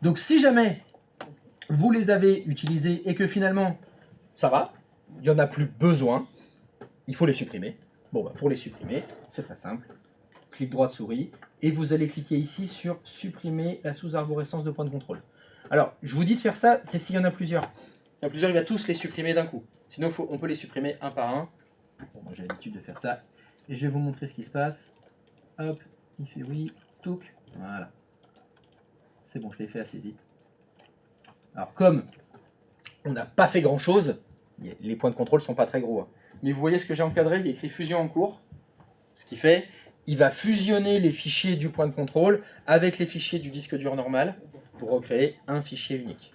Donc si jamais vous les avez utilisés et que finalement ça va, il n'y en a plus besoin, il faut les supprimer. Bon, bah, pour les supprimer, c'est très simple. Clic droit de souris et vous allez cliquer ici sur supprimer la sous-arborescence de point de contrôle. Alors, je vous dis de faire ça, c'est s'il y en a plusieurs. Il y en a plusieurs, il va tous les supprimer d'un coup. Sinon, on peut les supprimer un par un. Bon, moi j'ai l'habitude de faire ça. Et je vais vous montrer ce qui se passe. Hop, il fait oui, touc, voilà. C'est bon, je l'ai fait assez vite. Alors, comme on n'a pas fait grand-chose, les points de contrôle ne sont pas très gros. Hein. Mais vous voyez ce que j'ai encadré, il y a écrit fusion en cours. Ce qui fait, il va fusionner les fichiers du point de contrôle avec les fichiers du disque dur normal pour recréer un fichier unique.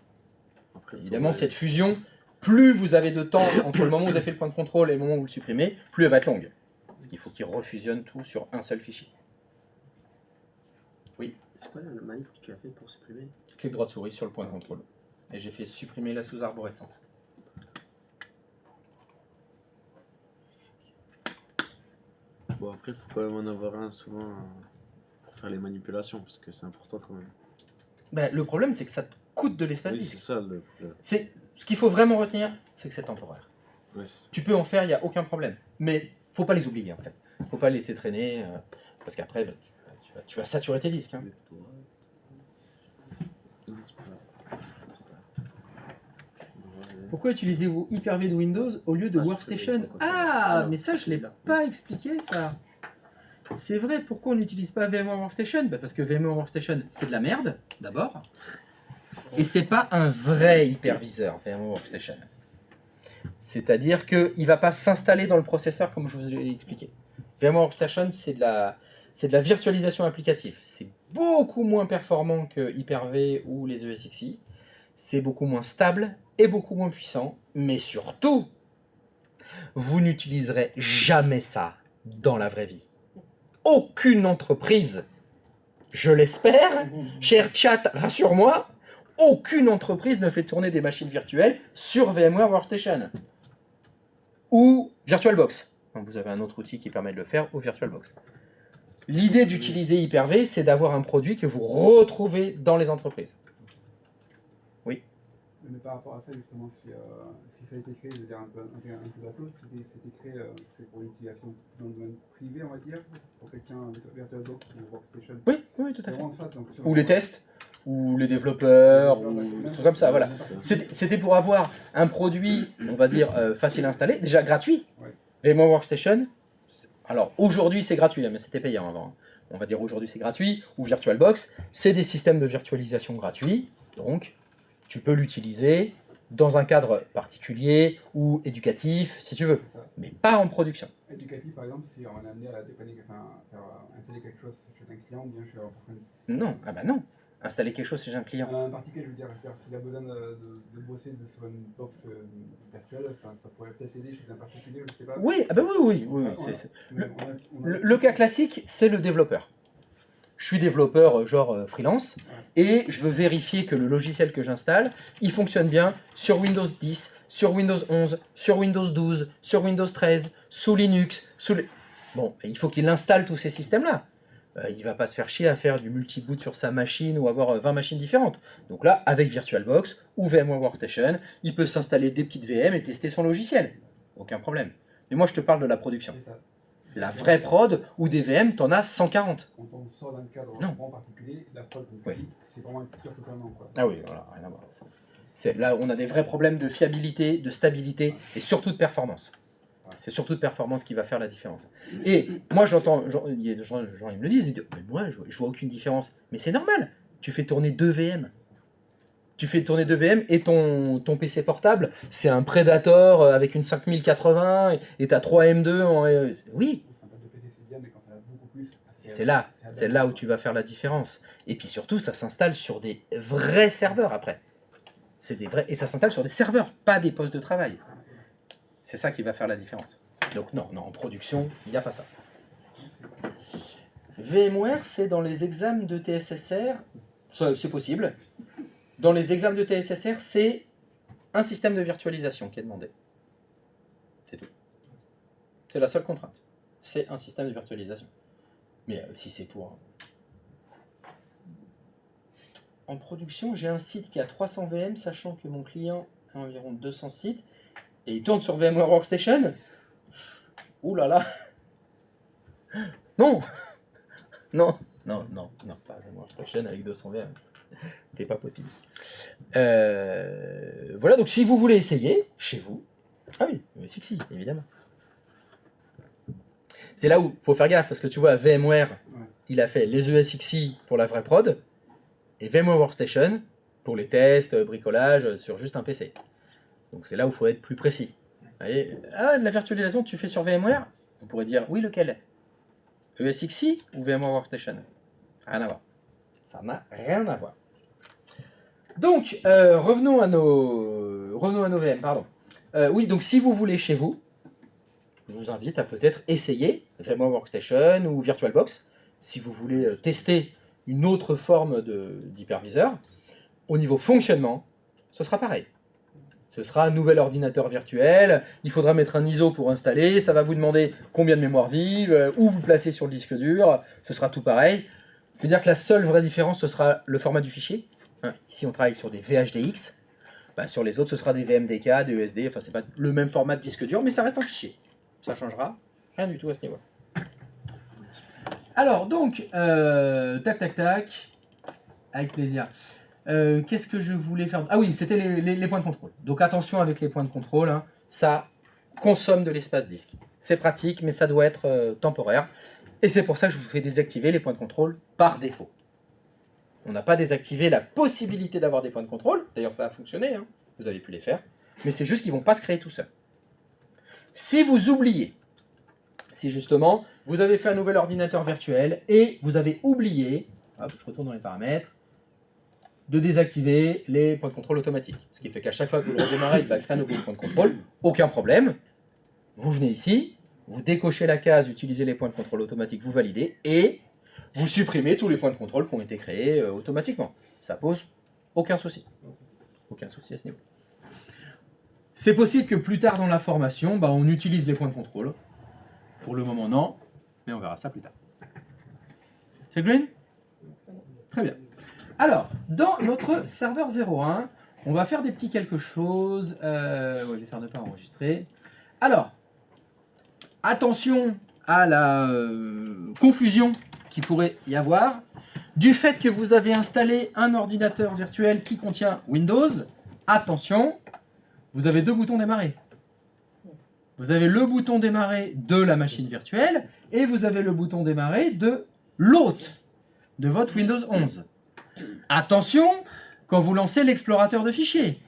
Après, évidemment, cette fusion, plus vous avez de temps entre le moment où vous avez fait le point de contrôle et le moment où vous le supprimez, plus elle va être longue. Parce qu'il faut qu'il refusionne tout sur un seul fichier. Oui. C'est quoi la manip que tu as fait pour supprimer? Clic droit de souris sur le point de contrôle. Et j'ai fait supprimer la sous-arborescence. Bon, après, il faut quand même en avoir un souvent pour faire les manipulations, parce que c'est important quand même. Ben, le problème, c'est que ça te coûte de l'espace Oui, disque. c'est ça le problème. Ce qu'il faut vraiment retenir, c'est que c'est temporaire. Ouais, c'est ça. Tu peux en faire, il n'y a aucun problème. Mais faut pas les oublier, en fait. Faut pas les laisser traîner, parce qu'après, ben, tu vas saturer tes disques. Hein. Pourquoi utilisez-vous Hyper-V de Windows au lieu de Workstation? Ah, mais ça, je ne l'ai pas expliqué, ça. C'est vrai, pourquoi on n'utilise pas VMware Workstation? Bah parce que VMware Workstation, c'est de la merde, d'abord. Et c'est pas un vrai hyperviseur, VMware Workstation. C'est-à-dire qu'il ne va pas s'installer dans le processeur, comme je vous l'ai expliqué. VMware Workstation, c'est de la virtualisation applicative. C'est beaucoup moins performant que Hyper-V ou les ESXi. C'est beaucoup moins stable et beaucoup moins puissant. Mais surtout, vous n'utiliserez jamais ça dans la vraie vie. Aucune entreprise, je l'espère, cher chat, rassure-moi, aucune entreprise ne fait tourner des machines virtuelles sur VMware Workstation ou VirtualBox. Vous avez un autre outil qui permet de le faire, ou VirtualBox. L'idée d'utiliser Hyper-V, c'est d'avoir un produit que vous retrouvez dans les entreprises. Oui. Mais par rapport à ça, justement, si ça a été créé, je veux dire un peu bateau, c'était créé c'est pour l'utilisation dans le domaine privé, on va dire, pour quelqu'un avec VirtualBox ou Workstation. Oui, tout à fait. Ça, donc, ou les tests, ou les développeurs, ou des trucs comme ça, voilà. C'était pour avoir un produit, on va dire, facile à installer, déjà gratuit. Ouais. VMware Workstation, alors aujourd'hui c'est gratuit, mais c'était payant avant. On va dire aujourd'hui c'est gratuit, ou VirtualBox, c'est des systèmes de virtualisation gratuits, donc tu peux l'utiliser dans un cadre particulier ou éducatif, si tu veux, mais pas en production. Éducatif, par exemple, si on est amené à dépanner, installer quelque chose chez un client, ou bien chez un Non, ah bah non. Installer quelque chose chez un client. Un particulier, je veux dire, s'il a besoin de bosser sur une box virtuelle, ça pourrait peut-être aider chez un particulier, je sais pas. Oui, ah bah oui. Le cas classique, c'est le développeur. je suis développeur genre freelance, et je veux vérifier que le logiciel que j'installe, il fonctionne bien sur Windows 10, sur Windows 11, sur Windows 12, sur Windows 13, sous Linux, Bon, il faut qu'il installe tous ces systèmes-là. Il ne va pas se faire chier à faire du multi-boot sur sa machine ou avoir 20 machines différentes. Donc là, avec VirtualBox ou VMware Workstation, il peut s'installer des petites VM et tester son logiciel. Aucun problème. Mais moi, je te parle de la production. C'est ça. La vraie prod, ou des VM, t'en as 140. Quand on sort d'un cadre Non. en particulier, la prod, comme Ouais. tu dis, c'est vraiment un petit peu totalement. Quoi. Ah oui, voilà, rien à voir. Là, on a des vrais problèmes de fiabilité, de stabilité et surtout de performance. C'est surtout de performance qui va faire la différence. Et moi, j'entends, il y a des gens, ils me le disent, ils disent, mais moi, je vois aucune différence. Mais c'est normal, tu fais tourner 2 VM. Tu fais tourner 2 VM et ton PC portable, c'est un Predator avec une 5080 et tu as 3 M2. Oui, En termes de PC, c'est bien, mais quand on a beaucoup plus. et c'est là où tu vas faire la différence. Et puis surtout, ça s'installe sur des vrais serveurs après. C'est des vrais, et ça s'installe sur des serveurs, pas des postes de travail. C'est ça qui va faire la différence. Donc non, en production, il n'y a pas ça. VMware, c'est dans les examens de TSSR, c'est possible. Dans les examens de TSSR, c'est un système de virtualisation qui est demandé. C'est tout. C'est la seule contrainte. C'est un système de virtualisation. Mais si c'est pour... En production, j'ai un site qui a 300 VM, sachant que mon client a environ 200 sites, et il tourne sur VMware Workstation. Ouh là là. Non, pas VMware Workstation avec 200 VM. C'est pas possible. Voilà, donc si vous voulez essayer, chez vous, ah oui, Sixi, évidemment. C'est là où il faut faire gaffe, parce que tu vois, VMware, il a fait les ESXi pour la vraie prod, et VMware Workstation pour les tests, bricolage, sur juste un PC. Donc c'est là où il faut être plus précis. Vous voyez, de la virtualisation, tu fais sur VMware, on pourrait dire, oui, lequel? ESXi ou VMware Workstation? Rien à voir. Ça n'a rien à voir. Donc, revenons à nos VM, pardon. Oui, donc si vous voulez chez vous, je vous invite à peut-être essayer VMware Workstation ou VirtualBox, si vous voulez tester une autre forme d'hyperviseur. Au niveau fonctionnement, ce sera pareil. Ce sera un nouvel ordinateur virtuel, il faudra mettre un ISO pour installer, ça va vous demander combien de mémoire vive, où vous placez sur le disque dur, ce sera tout pareil. Je veux dire que la seule vraie différence, ce sera le format du fichier. Ici, on travaille sur des VHDX. Sur les autres, ce sera des VMDK, des ESD. Enfin, c'est pas le même format de disque dur, mais ça reste un fichier. Ça changera rien du tout à ce niveau. Alors, donc, tac, avec plaisir. Qu'est-ce que je voulais faire? Ah oui, c'était les points de contrôle. Donc, attention avec les points de contrôle. Hein, ça consomme de l'espace disque. C'est pratique, mais ça doit être temporaire. Et c'est pour ça que je vous fais désactiver les points de contrôle par défaut. On n'a pas désactivé la possibilité d'avoir des points de contrôle. D'ailleurs, ça a fonctionné, hein. Vous avez pu les faire. Mais c'est juste qu'ils ne vont pas se créer tout seuls. Si vous oubliez, si justement, vous avez fait un nouvel ordinateur virtuel et vous avez oublié, hop, je retourne dans les paramètres, de désactiver les points de contrôle automatiques. Ce qui fait qu'à chaque fois que vous le redémarrez, il va créer un nouveau point de contrôle. Aucun problème. Vous venez ici, vous décochez la case, utilisez les points de contrôle automatiques, vous validez, et vous supprimez tous les points de contrôle qui ont été créés automatiquement. Ça pose aucun souci. Aucun souci à ce niveau. C'est possible que plus tard dans la formation, on utilise les points de contrôle. Pour le moment, non, mais on verra ça plus tard. C'est green? Très bien. Alors, dans notre serveur 01, on va faire des petits quelque chose. Je vais faire ne pas enregistrer. Alors, attention à la confusion qu'il pourrait y avoir du fait que vous avez installé un ordinateur virtuel qui contient Windows. Attention, vous avez 2 boutons démarrer. Vous avez le bouton démarrer de la machine virtuelle et vous avez le bouton démarrer de l'hôte de votre Windows 11. Attention, quand vous lancez l'explorateur de fichiers,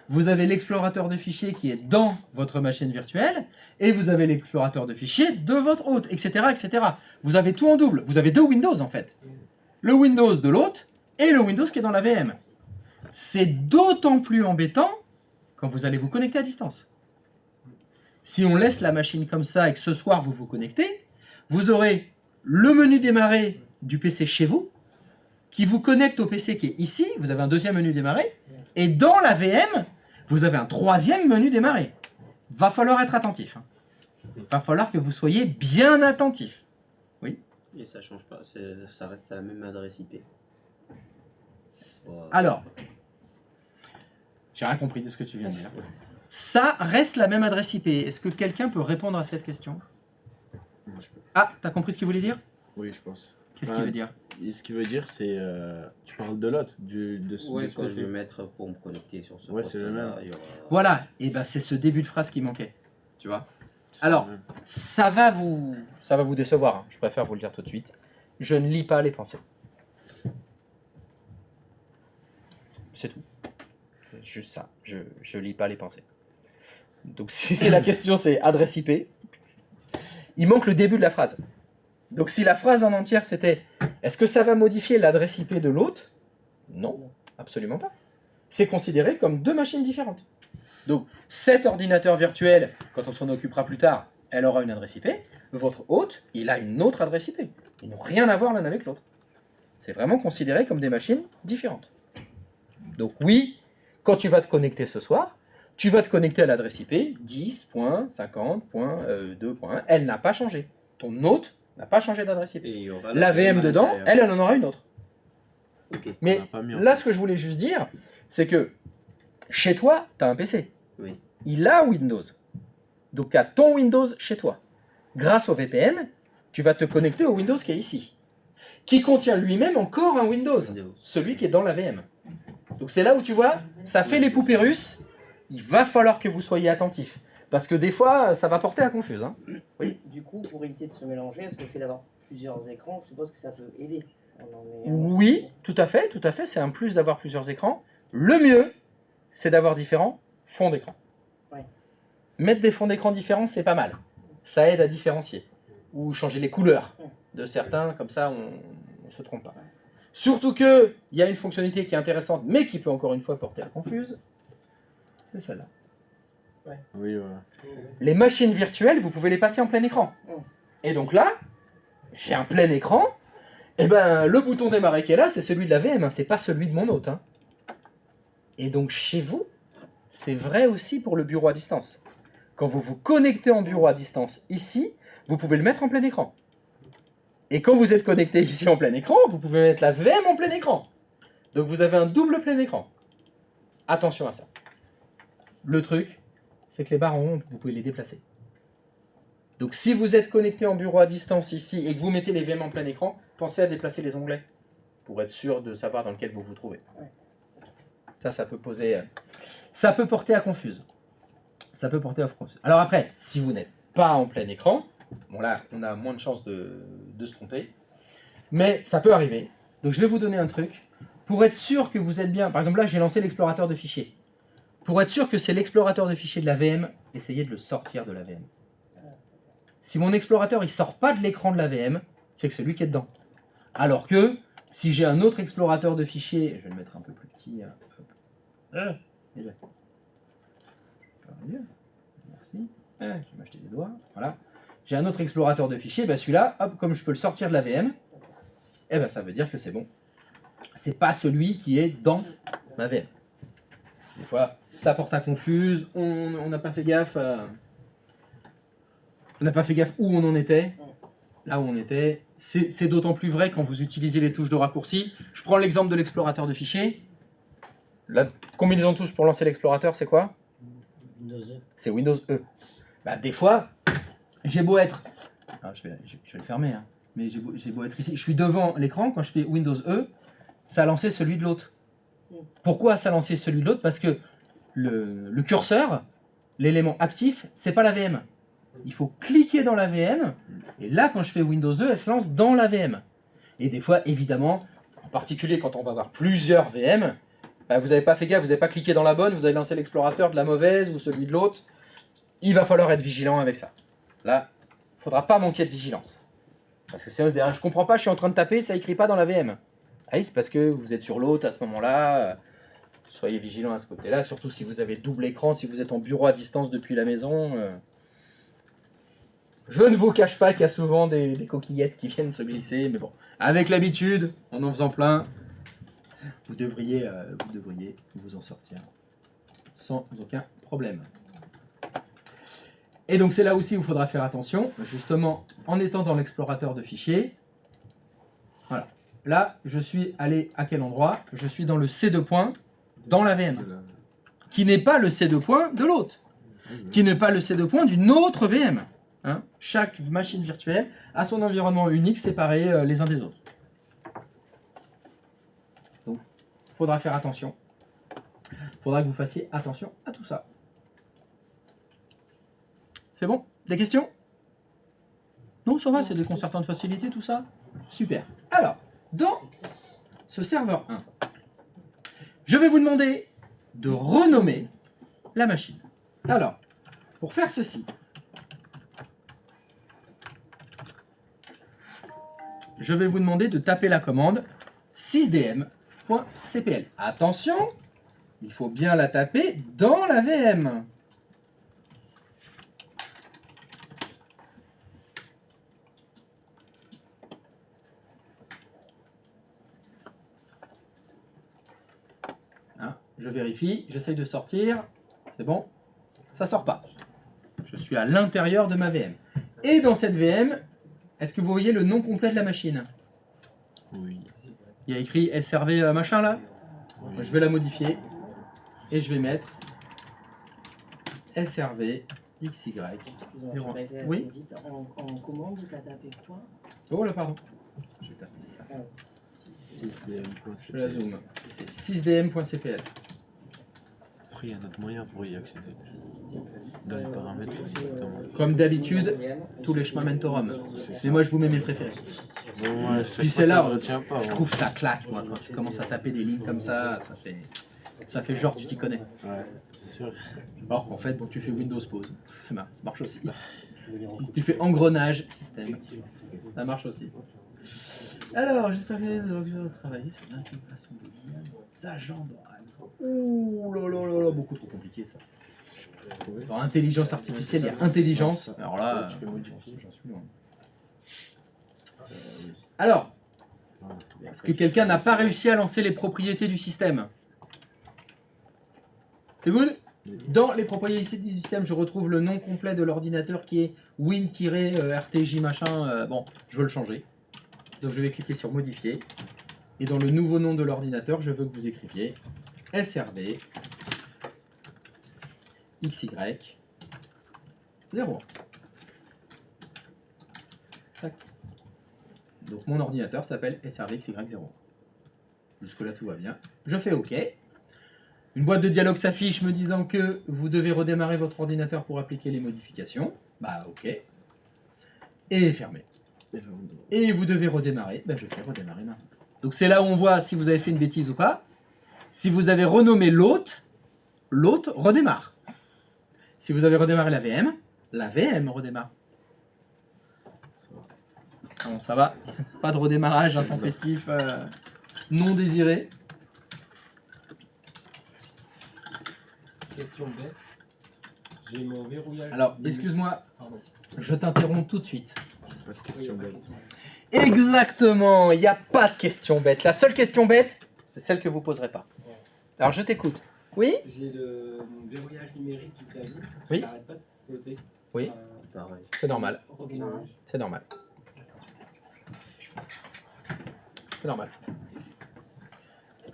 vous avez l'explorateur de fichiers qui est dans votre machine virtuelle et vous avez l'explorateur de fichiers de votre hôte, etc., etc. Vous avez tout en double. Vous avez 2 Windows en fait. Le Windows de l'hôte et le Windows qui est dans la VM. C'est d'autant plus embêtant quand vous allez vous connecter à distance. Si on laisse la machine comme ça et que ce soir vous vous connectez, vous aurez le menu démarrer du PC chez vous, qui vous connecte au PC qui est ici, vous avez un deuxième menu démarrer, et dans la VM, vous avez un troisième menu démarrer. Va falloir être attentif. Hein. Va falloir que vous soyez bien attentif. Et ça change pas, ça reste à la même adresse IP. Bon, Alors, j'ai rien compris de ce que tu viens de dire. Ça reste la même adresse IP. Est-ce que quelqu'un peut répondre à cette question? Moi, je peux. Ah, t'as compris ce qu'il voulait dire? Oui, je pense. Qu'est-ce qu'il veut dire? Et ce qu'il veut dire, c'est. Tu parles de l'autre, de ce ouais, de quand je côté. vais mettre pour me connecter sur ce Ouais, c'est le poste-là, même. il y aura- Voilà, et ben c'est ce début de phrase qui manquait. Tu vois? C'est Alors, le même. ça va vous décevoir, hein. Je préfère vous le dire tout de suite. Je ne lis pas les pensées. C'est tout. C'est juste ça. Je lis pas les pensées. Donc si c'est la question, c'est adresse IP. Il manque le début de la phrase. Donc si la phrase en entière c'était est-ce que ça va modifier l'adresse IP de l'autre? Non, absolument pas. C'est considéré comme deux machines différentes. Donc cet ordinateur virtuel, quand on s'en occupera plus tard, elle aura une adresse IP. Votre hôte, il a une autre adresse IP. Ils n'ont rien à voir l'un avec l'autre. C'est vraiment considéré comme des machines différentes. Donc oui, quand tu vas te connecter ce soir, tu vas te connecter à l'adresse IP 10.50.2. Elle n'a pas changé. Ton hôte n'a pas changé d'adresse IP. Et il y aura La VM à dedans, l'intérieur. elle en aura une autre. Ok, on Mais l'a pas mis en là, fait. ce que je voulais juste dire, c'est que chez toi, tu as un PC. Oui. Il a Windows. Donc tu as ton Windows chez toi. Grâce au VPN, tu vas te connecter au Windows qui est ici, qui contient lui-même encore un Windows, Windows. celui qui est dans la VM. Donc c'est là où tu vois, ça fait les poupées russes. Il va falloir que vous soyez attentifs. Parce que des fois, ça va porter à confuse. Hein. Du coup, pour éviter de se mélanger, est-ce que le fait d'avoir plusieurs écrans, je suppose que ça peut aider? On en met un Oui, tout à fait. C'est un plus d'avoir plusieurs écrans. Le mieux, c'est d'avoir différents fonds d'écran. Ouais. Mettre des fonds d'écran différents, c'est pas mal. Ça aide à différencier. Ou changer les couleurs de certains, comme ça on ne se trompe pas. Surtout qu'il y a une fonctionnalité qui est intéressante, mais qui peut encore une fois porter à confuse. C'est celle-là. Oui, voilà. Les machines virtuelles, vous pouvez les passer en plein écran. Et donc là, j'ai un plein écran. Et ben le bouton démarrer qui est là, c'est celui de la VM, hein, c'est pas celui de mon hôte. Hein. Et donc chez vous, c'est vrai aussi pour le bureau à distance. Quand vous vous connectez en bureau à distance ici, vous pouvez le mettre en plein écran. Et quand vous êtes connecté ici en plein écran, vous pouvez mettre la VM en plein écran. Donc vous avez un double plein écran. Attention à ça. Le truc, c'est que les barres rondes, vous pouvez les déplacer. Donc si vous êtes connecté en bureau à distance ici et que vous mettez les VM en plein écran, pensez à déplacer les onglets pour être sûr de savoir dans lequel vous vous trouvez. Ça peut poser... ça peut porter à confuse. Ça peut porter à confuse. Alors après, si vous n'êtes pas en plein écran, bon là, on a moins de chances de se tromper, mais ça peut arriver. Donc je vais vous donner un truc. Pour être sûr que vous êtes bien... Par exemple là, j'ai lancé l'explorateur de fichiers. Pour être sûr que c'est l'explorateur de fichiers de la VM, essayez de le sortir de la VM. Si mon explorateur il sort pas de l'écran de la VM, c'est que c'est lui qui est dedans. Alors que si j'ai un autre explorateur de fichiers, je vais le mettre un peu plus petit. Déjà. Merci. Je vais m'acheter des doigts. Voilà. J'ai un autre explorateur de fichiers, ben celui-là, hop, comme je peux le sortir de la VM, eh ben ça veut dire que c'est bon. C'est pas celui qui est dans ma VM. Des fois, ça porte à confuse, on n'a pas fait gaffe. On n'a pas fait gaffe où on en était. Là où on était. C'est d'autant plus vrai quand vous utilisez les touches de raccourci. Je prends l'exemple de l'explorateur de fichiers. La combinaison de touches pour lancer l'explorateur, c'est quoi? Windows E. C'est Windows E. Bah, des fois, j'ai beau être... Alors, je vais le fermer, hein. Mais j'ai beau être ici. Je suis devant l'écran, quand je fais Windows E, ça a lancé celui de l'autre. Pourquoi ça a lancé celui de l'autre? Parce que le curseur, l'élément actif, c'est pas la VM. Il faut cliquer dans la VM, et là, quand je fais Windows E, elle se lance dans la VM. Et des fois, évidemment, en particulier quand on va avoir plusieurs VM, bah, vous n'avez pas fait gaffe, vous n'avez pas cliqué dans la bonne, vous avez lancé l'explorateur de la mauvaise ou celui de l'autre. Il va falloir être vigilant avec ça. Là, il ne faudra pas manquer de vigilance. Parce que c'est derrière, je comprends pas, je suis en train de taper, ça écrit pas dans la VM. Ah oui, c'est parce que vous êtes sur l'autre à ce moment-là. Soyez vigilant à ce côté-là, surtout si vous avez double écran, si vous êtes en bureau à distance depuis la maison. Je ne vous cache pas qu'il y a souvent des coquillettes qui viennent se glisser, mais bon, avec l'habitude, en faisant plein, vous devriez vous en sortir sans aucun problème. Et donc c'est là aussi où il faudra faire attention, justement en étant dans l'explorateur de fichiers. Voilà. Là, je suis allé à quel endroit? Je suis dans le C2 point dans la VM, qui n'est pas le C2 point de l'autre, qui n'est pas le C2 point d'une autre VM. Hein. Chaque machine virtuelle a son environnement unique, séparé les uns des autres. Donc, il faudra faire attention. Il faudra que vous fassiez attention à tout ça. C'est bon? Des questions? Non, ça va, c'est déconcertant de facilité, tout ça? Super. Alors, dans ce serveur 1, je vais vous demander de renommer la machine. Alors, pour faire ceci, je vais vous demander de taper la commande sysdm.cpl. Attention, il faut bien la taper dans la VM. Hein, je vérifie, j'essaye de sortir. C'est bon? Ça sort pas. Je suis à l'intérieur de ma VM. Et dans cette VM, est-ce que vous voyez le nom complet de la machine? Oui. Il y a écrit SRV machin là. Je vais la modifier et je vais mettre SRV XY. Excusez-moi, je vais aller Oui. assez vite. En commande, tu as tapé quoi? Oh là, pardon. Je vais taper ça. Je la zoome. C'est 6dm.cpl. Après, il y a un autre moyen pour y accéder. Dans les paramètres, exactement. Comme d'habitude, tous les chemins mènent au Rhum. Mais moi, je vous mets mes préférés. Bon, ouais, Puis c'est là, pas. je trouve ça claque, moi, quand tu commences à taper des lignes comme ça fait genre tu t'y connais. Ouais, c'est sûr. Alors qu'en fait, bon, tu fais Windows Pause, ça marche aussi. Si tu fais engrenage système, ça marche aussi. Alors, j'espère que vous avez travaillé sur l'intégration de liens des agents d'oral. Ouh là là là là, beaucoup trop compliqué ça. Dans intelligence artificielle, il y a intelligence. Alors là, j'en suis loin. Alors, est-ce que quelqu'un n'a pas réussi à lancer les propriétés du système? C'est good? Dans les propriétés du système, je retrouve le nom complet de l'ordinateur qui est win-rtj machin. Bon, je veux le changer. Donc je vais cliquer sur modifier. Et dans le nouveau nom de l'ordinateur, je veux que vous écriviez SRV XY 01. Tac. Donc mon ordinateur s'appelle SRV XY01. Jusque-là tout va bien. Je fais OK. Une boîte de dialogue s'affiche me disant que vous devez redémarrer votre ordinateur pour appliquer les modifications. Bah OK. Et fermer. Et vous devez redémarrer. Bah, je fais redémarrer maintenant. Donc c'est là où on voit si vous avez fait une bêtise ou pas. Si vous avez renommé l'hôte, l'hôte redémarre. Si vous avez redémarré la VM redémarre. Bon, ça va. Pas de redémarrage intempestif non désiré. Question bête. J'ai mon verrouillage. Alors, excuse-moi, Pardon. je t'interromps tout de suite. Pas de question bête. Exactement, il n'y a pas de question bête. La seule question bête, c'est celle que vous poserez pas. Alors, je t'écoute. Oui? J'ai le verrouillage numérique du clavier. Oui. Il n'arrête pas de sauter. Oui. Pareil. C'est normal. Redémarrage. C'est normal. C'est normal.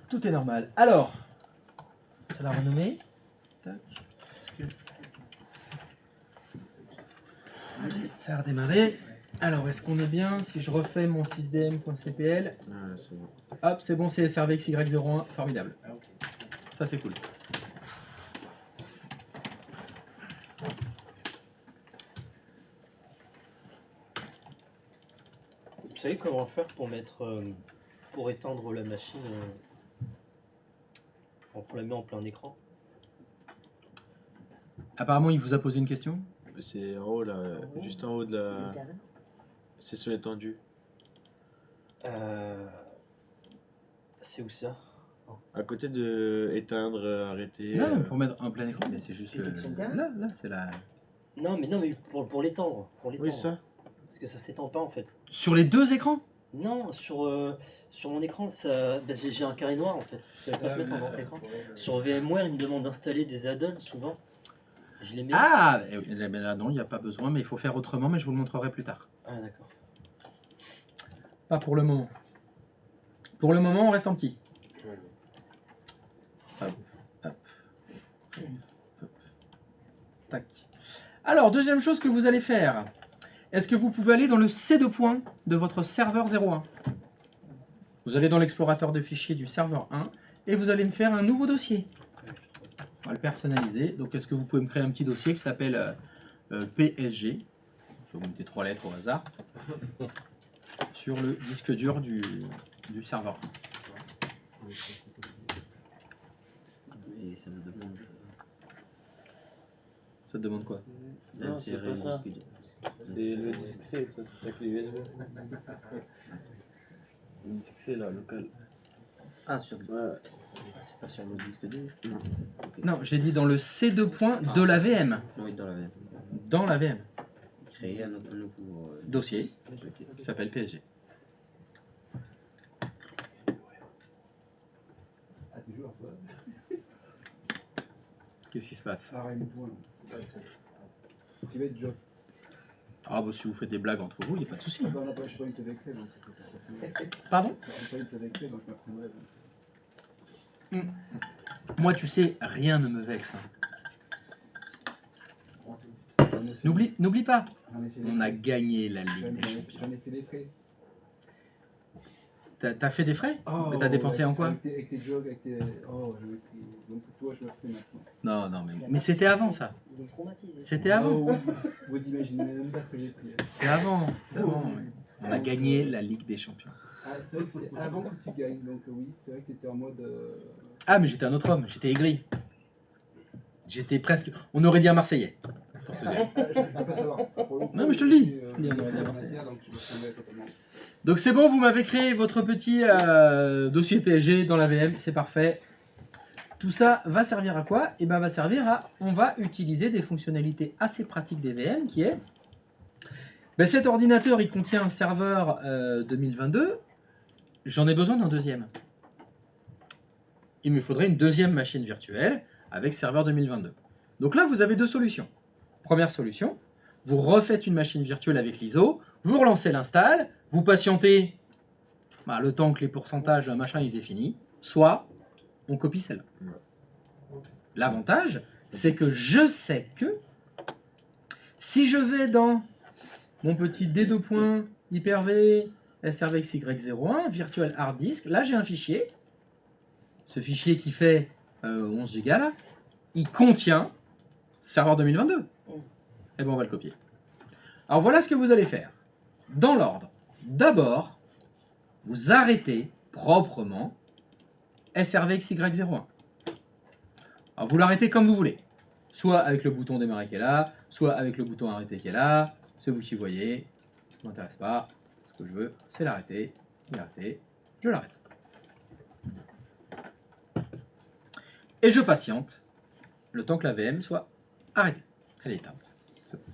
Tout est normal. Alors, ça l'a renommé. Tac. Allez, ça a redémarré. Alors, est-ce qu'on est bien? Si je refais mon 6dm.cpl, Ah, c'est bon. hop, c'est bon, c'est SRVXY01. Formidable. Ah, ok. Ça, c'est cool. Vous savez comment faire pour mettre, pour éteindre la machine quand on la met en plein écran? Apparemment, il vous a posé une question. C'est en haut là, juste en haut de la. C'est sur étendu. C'est où ça? À côté de éteindre, arrêter. Non, pour mettre en plein écran, mais c'est juste C'est le... le sauvegarde. Là, c'est la Non, mais pour l'étendre. Pour Oui, l'étendre. ça. Parce que ça s'étend pas en fait. Sur les deux écrans? Non, sur mon écran, ça, bah, j'ai un carré noir en fait. Ça va pas se mettre en grand écran. Sur VMware, il me demande d'installer des add-ons souvent. Je les mets. Ah, là non, il n'y a pas besoin, mais il faut faire autrement, mais je vous le montrerai plus tard. Ah, d'accord. Pas pour le moment. Pour le moment, on reste en petit. Hop, hop, hop. Tac. Alors, deuxième chose que vous allez faire. Est-ce que vous pouvez aller dans le C2 point de votre serveur 01? Vous allez dans l'explorateur de fichiers du serveur 1 et vous allez me faire un nouveau dossier. On va le personnaliser. Donc, est-ce que vous pouvez me créer un petit dossier qui s'appelle PSG? Je vais vous mettre 3 lettres au hasard. Sur le disque dur du serveur. Et ça me demande Ça te demande quoi? Non, c'est d'insérer pas mon ça. disque dur. C'est le disque C, ça, c'est la clé USB. Le disque C là, local. Ah, sur... Ouais. c'est pas sur mon disque dur? Non. Non, j'ai dit dans le C2 point de la VM. Oui, dans la VM. Dans la VM. Créer un autre nouveau Dossier ok. qui s'appelle PSG. Ah, t'es joueur, toi. Qu'est-ce qui se passe? Arrête-toi. Tu vas être job. Ah bah si vous faites des blagues entre vous, il n'y a pas de souci. On n'a pas je sais pas une te vexer, donc Pardon? on n'a pas une te vexer, donc je m'apprendrai. Moi tu sais, rien ne me vexe. hein. N'oublie pas, J'en ai fait on a gagné la Ligue des J'en Champions. ai fait des frais. T'as fait des frais? Oh, Mais t'as dépensé en quoi? avec tes jogs, avec tes. Oh, j'en ai pris. Donc toi, je me fais maintenant. Non, mais c'était avant ça. Il est traumatisé. C'était avant. Oh, oui. Vous imaginez même pas ce que j'ai pris. C'était avant. Ouais. On a gagné la Ligue des Champions. Ah, c'est vrai que c'était avant que tu gagnes, donc oui, c'est vrai que tu étais en mode. Ah mais j'étais un autre homme, j'étais aigri. J'étais presque... On aurait dit un Marseillais. Pour te dire. Je peux pas savoir. Pour le coup, Non, mais je te le dis. euh, Bien, on aurait dit en Marseille. matière, donc je me souviens totalement. Donc c'est bon, vous m'avez créé votre petit dossier PSG dans la VM, c'est parfait. Tout ça va servir à quoi? Et ben va servir à... On va utiliser des fonctionnalités assez pratiques des VM qui est... Ben, cet ordinateur, il contient un serveur 2022. J'en ai besoin d'un deuxième. Il me faudrait une deuxième machine virtuelle avec serveur 2022. Donc là, vous avez deux solutions. Première solution, vous refaites une machine virtuelle avec l'ISO, vous relancez l'install, vous patientez le temps que les pourcentages machin ils aient fini, soit on copie celle-là. L'avantage, c'est que je sais que si je vais dans mon petit D2 point Hyper-V SRVXY01 virtual hard disk, là j'ai un fichier. Ce fichier qui fait 11 Go là, il contient serveur 2022. Et bien on va le copier. Alors voilà ce que vous allez faire. Dans l'ordre. D'abord, vous arrêtez proprement SRVXY01. Alors vous l'arrêtez comme vous voulez. Soit avec le bouton démarrer qui est là, soit avec le bouton arrêter qui est là. C'est vous qui voyez. Ça ne m'intéresse pas. Ce que je veux, c'est l'arrêter. L'arrêter. Je l'arrête. Et je patiente le temps que la VM soit arrêtée. Elle est éteinte. C'est bon.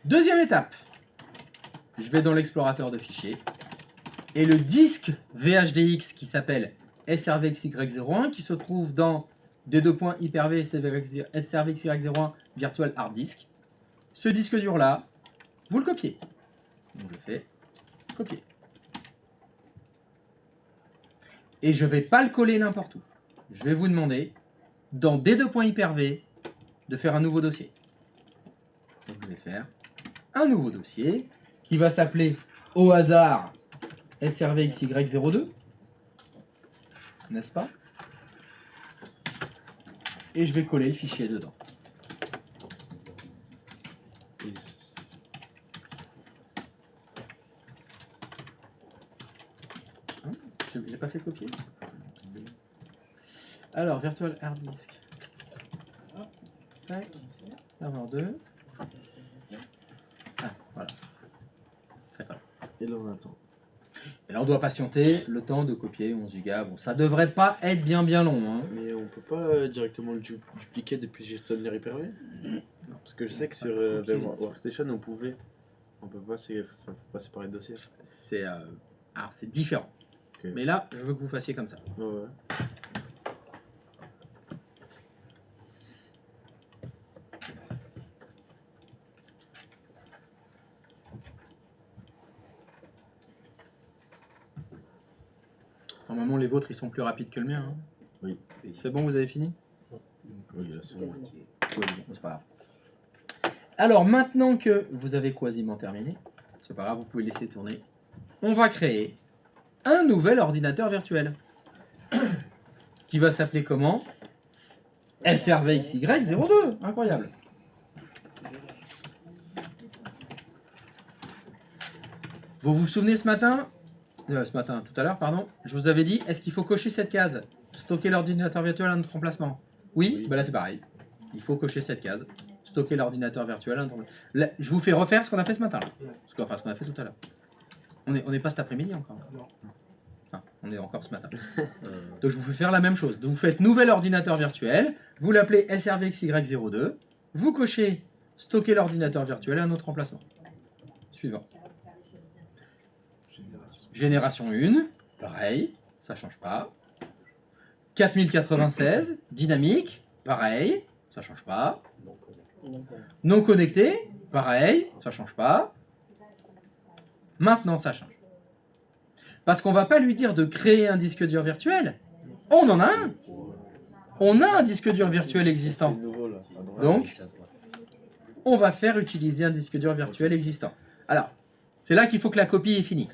Deuxième étape. Je vais dans l'explorateur de fichiers. Et le disque VHDX qui s'appelle SRVXY01 qui se trouve dans D2 Hyper-V SRVXY01 Virtual Hard Disk. Ce disque dur là, vous le copiez. Donc je fais copier. Et je ne vais pas le coller n'importe où. Je vais vous demander dans D2 Hyper-V de faire un nouveau dossier. Donc je vais faire un nouveau dossier qui va s'appeler au hasard SRVXY02, n'est-ce pas? Et je vais coller le fichier dedans. Hein? J'ai pas fait copier. Alors, Virtual Hard Disk. Tac. Serveur 2. Ah, voilà. Ça colle. Et là on attend. Et là, on doit patienter le temps de copier 11 Go. Bon, ça devrait pas être bien long. Hein. Mais on peut pas directement le dupliquer depuis gestionnaire Hyper-V? Non. Parce que je sais que sur Workstation, on pouvait. On peut passer, faut passer par les dossiers. C'est alors c'est différent. Ok. Mais là, je veux que vous fassiez comme ça. Ouais, ouais. Normalement, les vôtres, ils sont plus rapides que le mien. Hein. Oui. C'est bon, vous avez fini? Oui, là, c'est bon. Oui, bon, c'est pas grave. Alors, maintenant que vous avez quasiment terminé, c'est pas grave, vous pouvez laisser tourner. On va créer un nouvel ordinateur virtuel. Qui va s'appeler comment? SRVXY02. Incroyable. Vous vous souvenez tout à l'heure, pardon, je vous avais dit, est-ce qu'il faut cocher cette case? Stocker l'ordinateur virtuel à notre emplacement? Oui, Oui. Bah là c'est pareil. Il faut cocher cette case. Stocker l'ordinateur virtuel à notre emplacement. Là, je vous fais refaire ce qu'on a fait ce matin. Là. Enfin, ce qu'on a fait tout à l'heure. On n'est pas cet après-midi encore. Non. Enfin, on est encore ce matin. Donc je vous fais faire la même chose. Donc vous faites nouvel ordinateur virtuel, vous l'appelez SRVXY02, vous cochez stocker l'ordinateur virtuel à un autre emplacement. Suivant. Génération 1, pareil, ça change pas. 4096, dynamique, pareil, ça change pas. Non connecté, pareil, ça change pas. Maintenant ça change. Parce qu'on va pas lui dire de créer un disque dur virtuel. On en a un. On a un disque dur virtuel existant. C'est nouveau, là, à droite. Donc, on va faire utiliser un disque dur virtuel existant. Alors, c'est là qu'il faut que la copie est finie.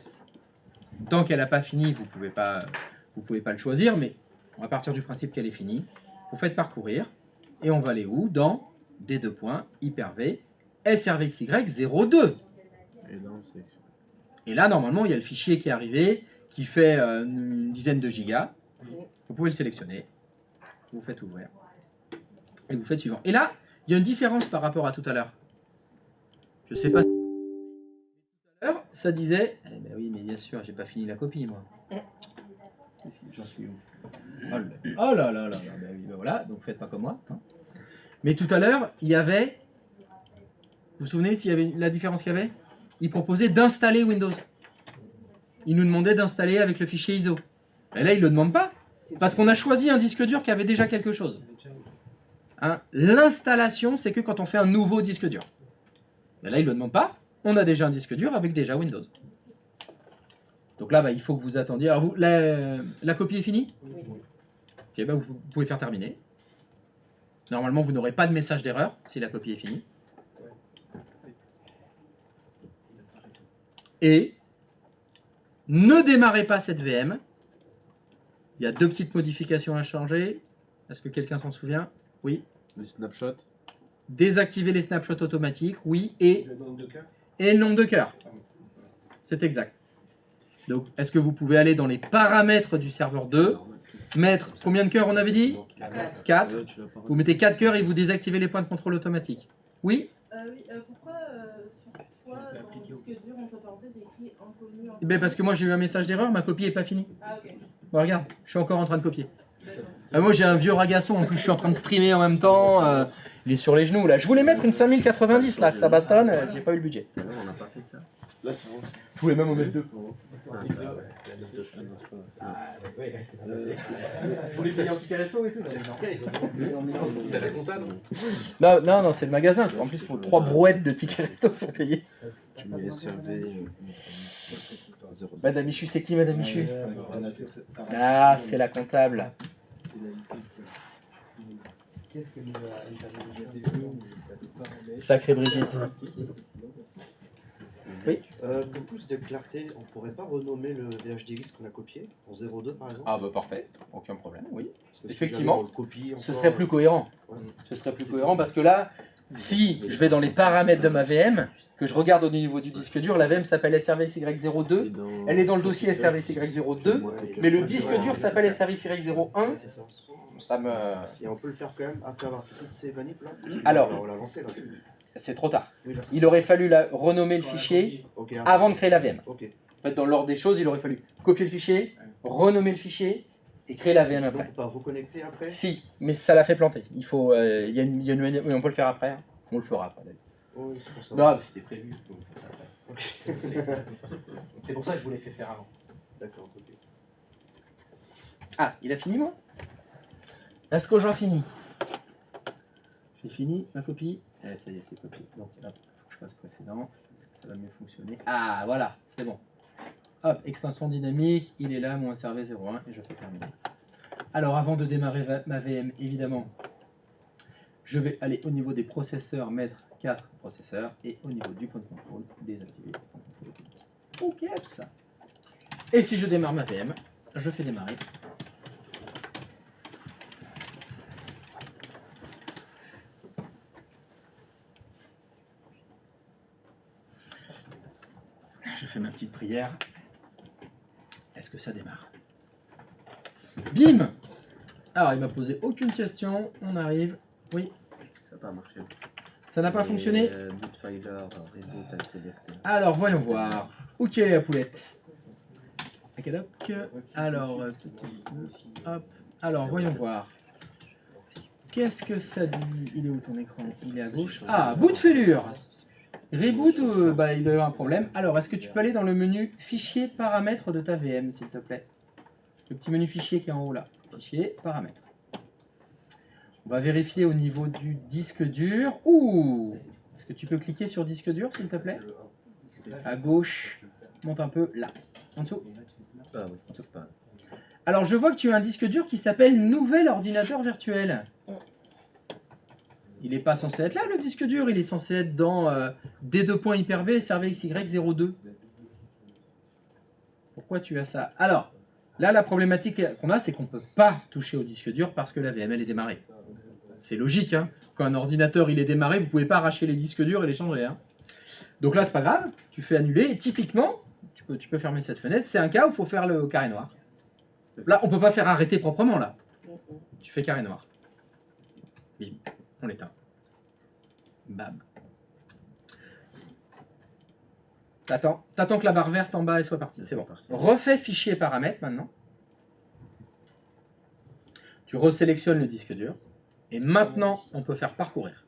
Tant qu'elle n'a pas fini, vous pouvez pas le choisir, mais on va partir du principe qu'elle est finie. Vous faites parcourir, et on va aller où? Dans D2. Hyper-V, SRVXY02. Et là, on sélectionne. Et là, normalement, il y a le fichier qui est arrivé, qui fait une dizaine de gigas. Vous pouvez le sélectionner. Vous faites ouvrir. Et vous faites suivant. Et là, il y a une différence par rapport à tout à l'heure. Je sais pas si... Tout à l'heure, ça disait... Eh ben oui, mais bien sûr, j'ai pas fini la copie, moi. J'en suis où? Oh là là là là. Ben oui, ben voilà, donc faites pas comme moi. Hein. Mais tout à l'heure, il y avait... Vous vous souvenez s'il y avait la différence qu'il y avait? Il proposait d'installer Windows. Il nous demandait d'installer avec le fichier ISO. Mais là, il ne le demande pas. Parce qu'on a choisi un disque dur qui avait déjà quelque chose. Hein, l'installation, c'est que quand on fait un nouveau disque dur. Mais là, il ne le demande pas. On a déjà un disque dur avec déjà Windows. Donc là, bah, il faut que vous attendiez. Alors, vous, la copie est finie? Ok, bah, vous pouvez faire terminer. Normalement, vous n'aurez pas de message d'erreur si la copie est finie. Et ne démarrez pas cette VM. Il y a deux petites modifications à changer. Est-ce que quelqu'un s'en souvient? Oui. Les snapshots. Désactiver les snapshots automatiques, oui. Et Le nombre de cœurs. le nombre de cœurs. C'est exact. Donc, est-ce que vous pouvez aller dans les paramètres du serveur 2, mettre combien de cœurs on avait dit? 4. Ouais, tu l'as pas Vous mettez 4 cœurs et vous désactivez les points de contrôle automatique. Oui. Oui, pourquoi sur toi, dans le disque dur, entre parenthèses, il y a écrit inconnu, inconnu? Ben parce que moi j'ai eu un message d'erreur, ma copie n'est pas finie. Ah, ok. Bon, regarde, je suis encore en train de copier. D'accord. Moi j'ai un vieux ragasson, en plus je suis en train de streamer en même temps. Il est sur les genoux là. Je voulais mettre une 5090 là, que ça bastonne, j'ai pas eu le budget. Non, on n'a pas fait ça. Là, c'est bon. Je voulais même en mettre deux. Je voulais payer un ticket resto et tout. C'est la compta, non? Non, c'est le magasin. En plus, il faut 3 brouettes de tickets resto pour payer. Tu mets SRV. Madame Michu, c'est qui Madame Michu? Ah, c'est la comptable. Sacrée Brigitte. Oui. Pour plus de clarté, on pourrait pas renommer le VHDX qu'on a copié en 02 par exemple? Ah bah parfait, aucun problème, oui. Parce que si Effectivement, jamais on le copie, ce encore, serait plus cohérent. ouais. Ce serait plus cohérent parce que là, si je vais dans les paramètres de ma VM, que je regarde au niveau du disque dur, la VM s'appelle SRVXY02, elle est dans le dossier SRVXY02, mais le disque dur s'appelle SRVXY01. Ouais, c'est ça. Ça me... Et on peut le faire quand même après avoir fait toutes ces manipes là? Alors. On l'a lancé là. C'est trop tard. Oui, là, c'est- Il aurait fallu renommer le fichier Ok, avant de créer la VM. ok. En fait, dans l'ordre des choses, il aurait fallu copier le fichier, renommer le fichier et créer la VM Sinon, on après. peut pas reconnecter après? Si, mais ça l'a fait planter. Il faut, il y a une, oui, on peut le faire après. Hein. On le fera après, d'ailleurs. Oui, c'est pour ça. Non, mais c'était prévu. Donc on fait ça après. C'est pour ça que je vous l'ai fait faire avant. D'accord, ok. Ah, il a fini, moi? Est-ce que j'en finis? J'ai fini ma copie. Eh, ça y est, c'est copié. Donc là, il faut que je fasse précédent. Ça va mieux fonctionner. Ah, voilà, c'est bon. Hop, extension dynamique, il est là, mon SRV 01, et je fais terminer. Alors, avant de démarrer ma VM, évidemment, je vais aller au niveau des processeurs, mettre 4 processeurs, et au niveau du point de contrôle, désactiver le point de contrôle automatique. Ok, ça. Et si je démarre ma VM, je fais démarrer. Je fais ma petite prière. Est-ce que ça démarre? Bim! Alors, il m'a posé aucune question. On arrive. Oui. Ça n'a pas marché. Ça n'a pas fonctionné? Bootfiler, reboot, accélérateur. Alors, voyons voir. Où est la poulette? Alors, hop. Alors, voyons voir. Qu'est-ce que ça dit? Il est où ton écran? Il est à gauche. Ah, bout de fêlure. Reboot, bah, il doit y avoir un problème. Alors, est-ce que tu peux aller dans le menu fichier paramètres de ta VM, s'il te plaît? Le petit menu fichier qui est en haut là. Fichier, paramètres. On va vérifier au niveau du disque dur. Ouh! Est-ce que tu peux cliquer sur disque dur, s'il te plaît? À gauche. Monte un peu là. En dessous. Ah oui, pas. Alors, je vois que tu as un disque dur qui s'appelle Nouvel ordinateur virtuel. Il n'est pas censé être là, le disque dur. Il est censé être dans D2.hyper-V SRVXY02. Pourquoi tu as ça? Alors, là, la problématique qu'on a, c'est qu'on ne peut pas toucher au disque dur parce que la VML est démarrée. C'est logique, hein. Quand un ordinateur il est démarré, vous ne pouvez pas arracher les disques durs et les changer. Hein. Donc là, c'est pas grave. Tu fais annuler. Et typiquement, tu peux fermer cette fenêtre. C'est un cas où il faut faire le carré noir. Là, on ne peut pas faire arrêter proprement, là. Tu fais carré noir. Bim. On l'éteint. Bam. T'attends que la barre verte en bas elle soit partie. C'est bon. Refais fichier paramètres maintenant. Tu resélectionnes le disque dur. Et maintenant, on peut faire parcourir.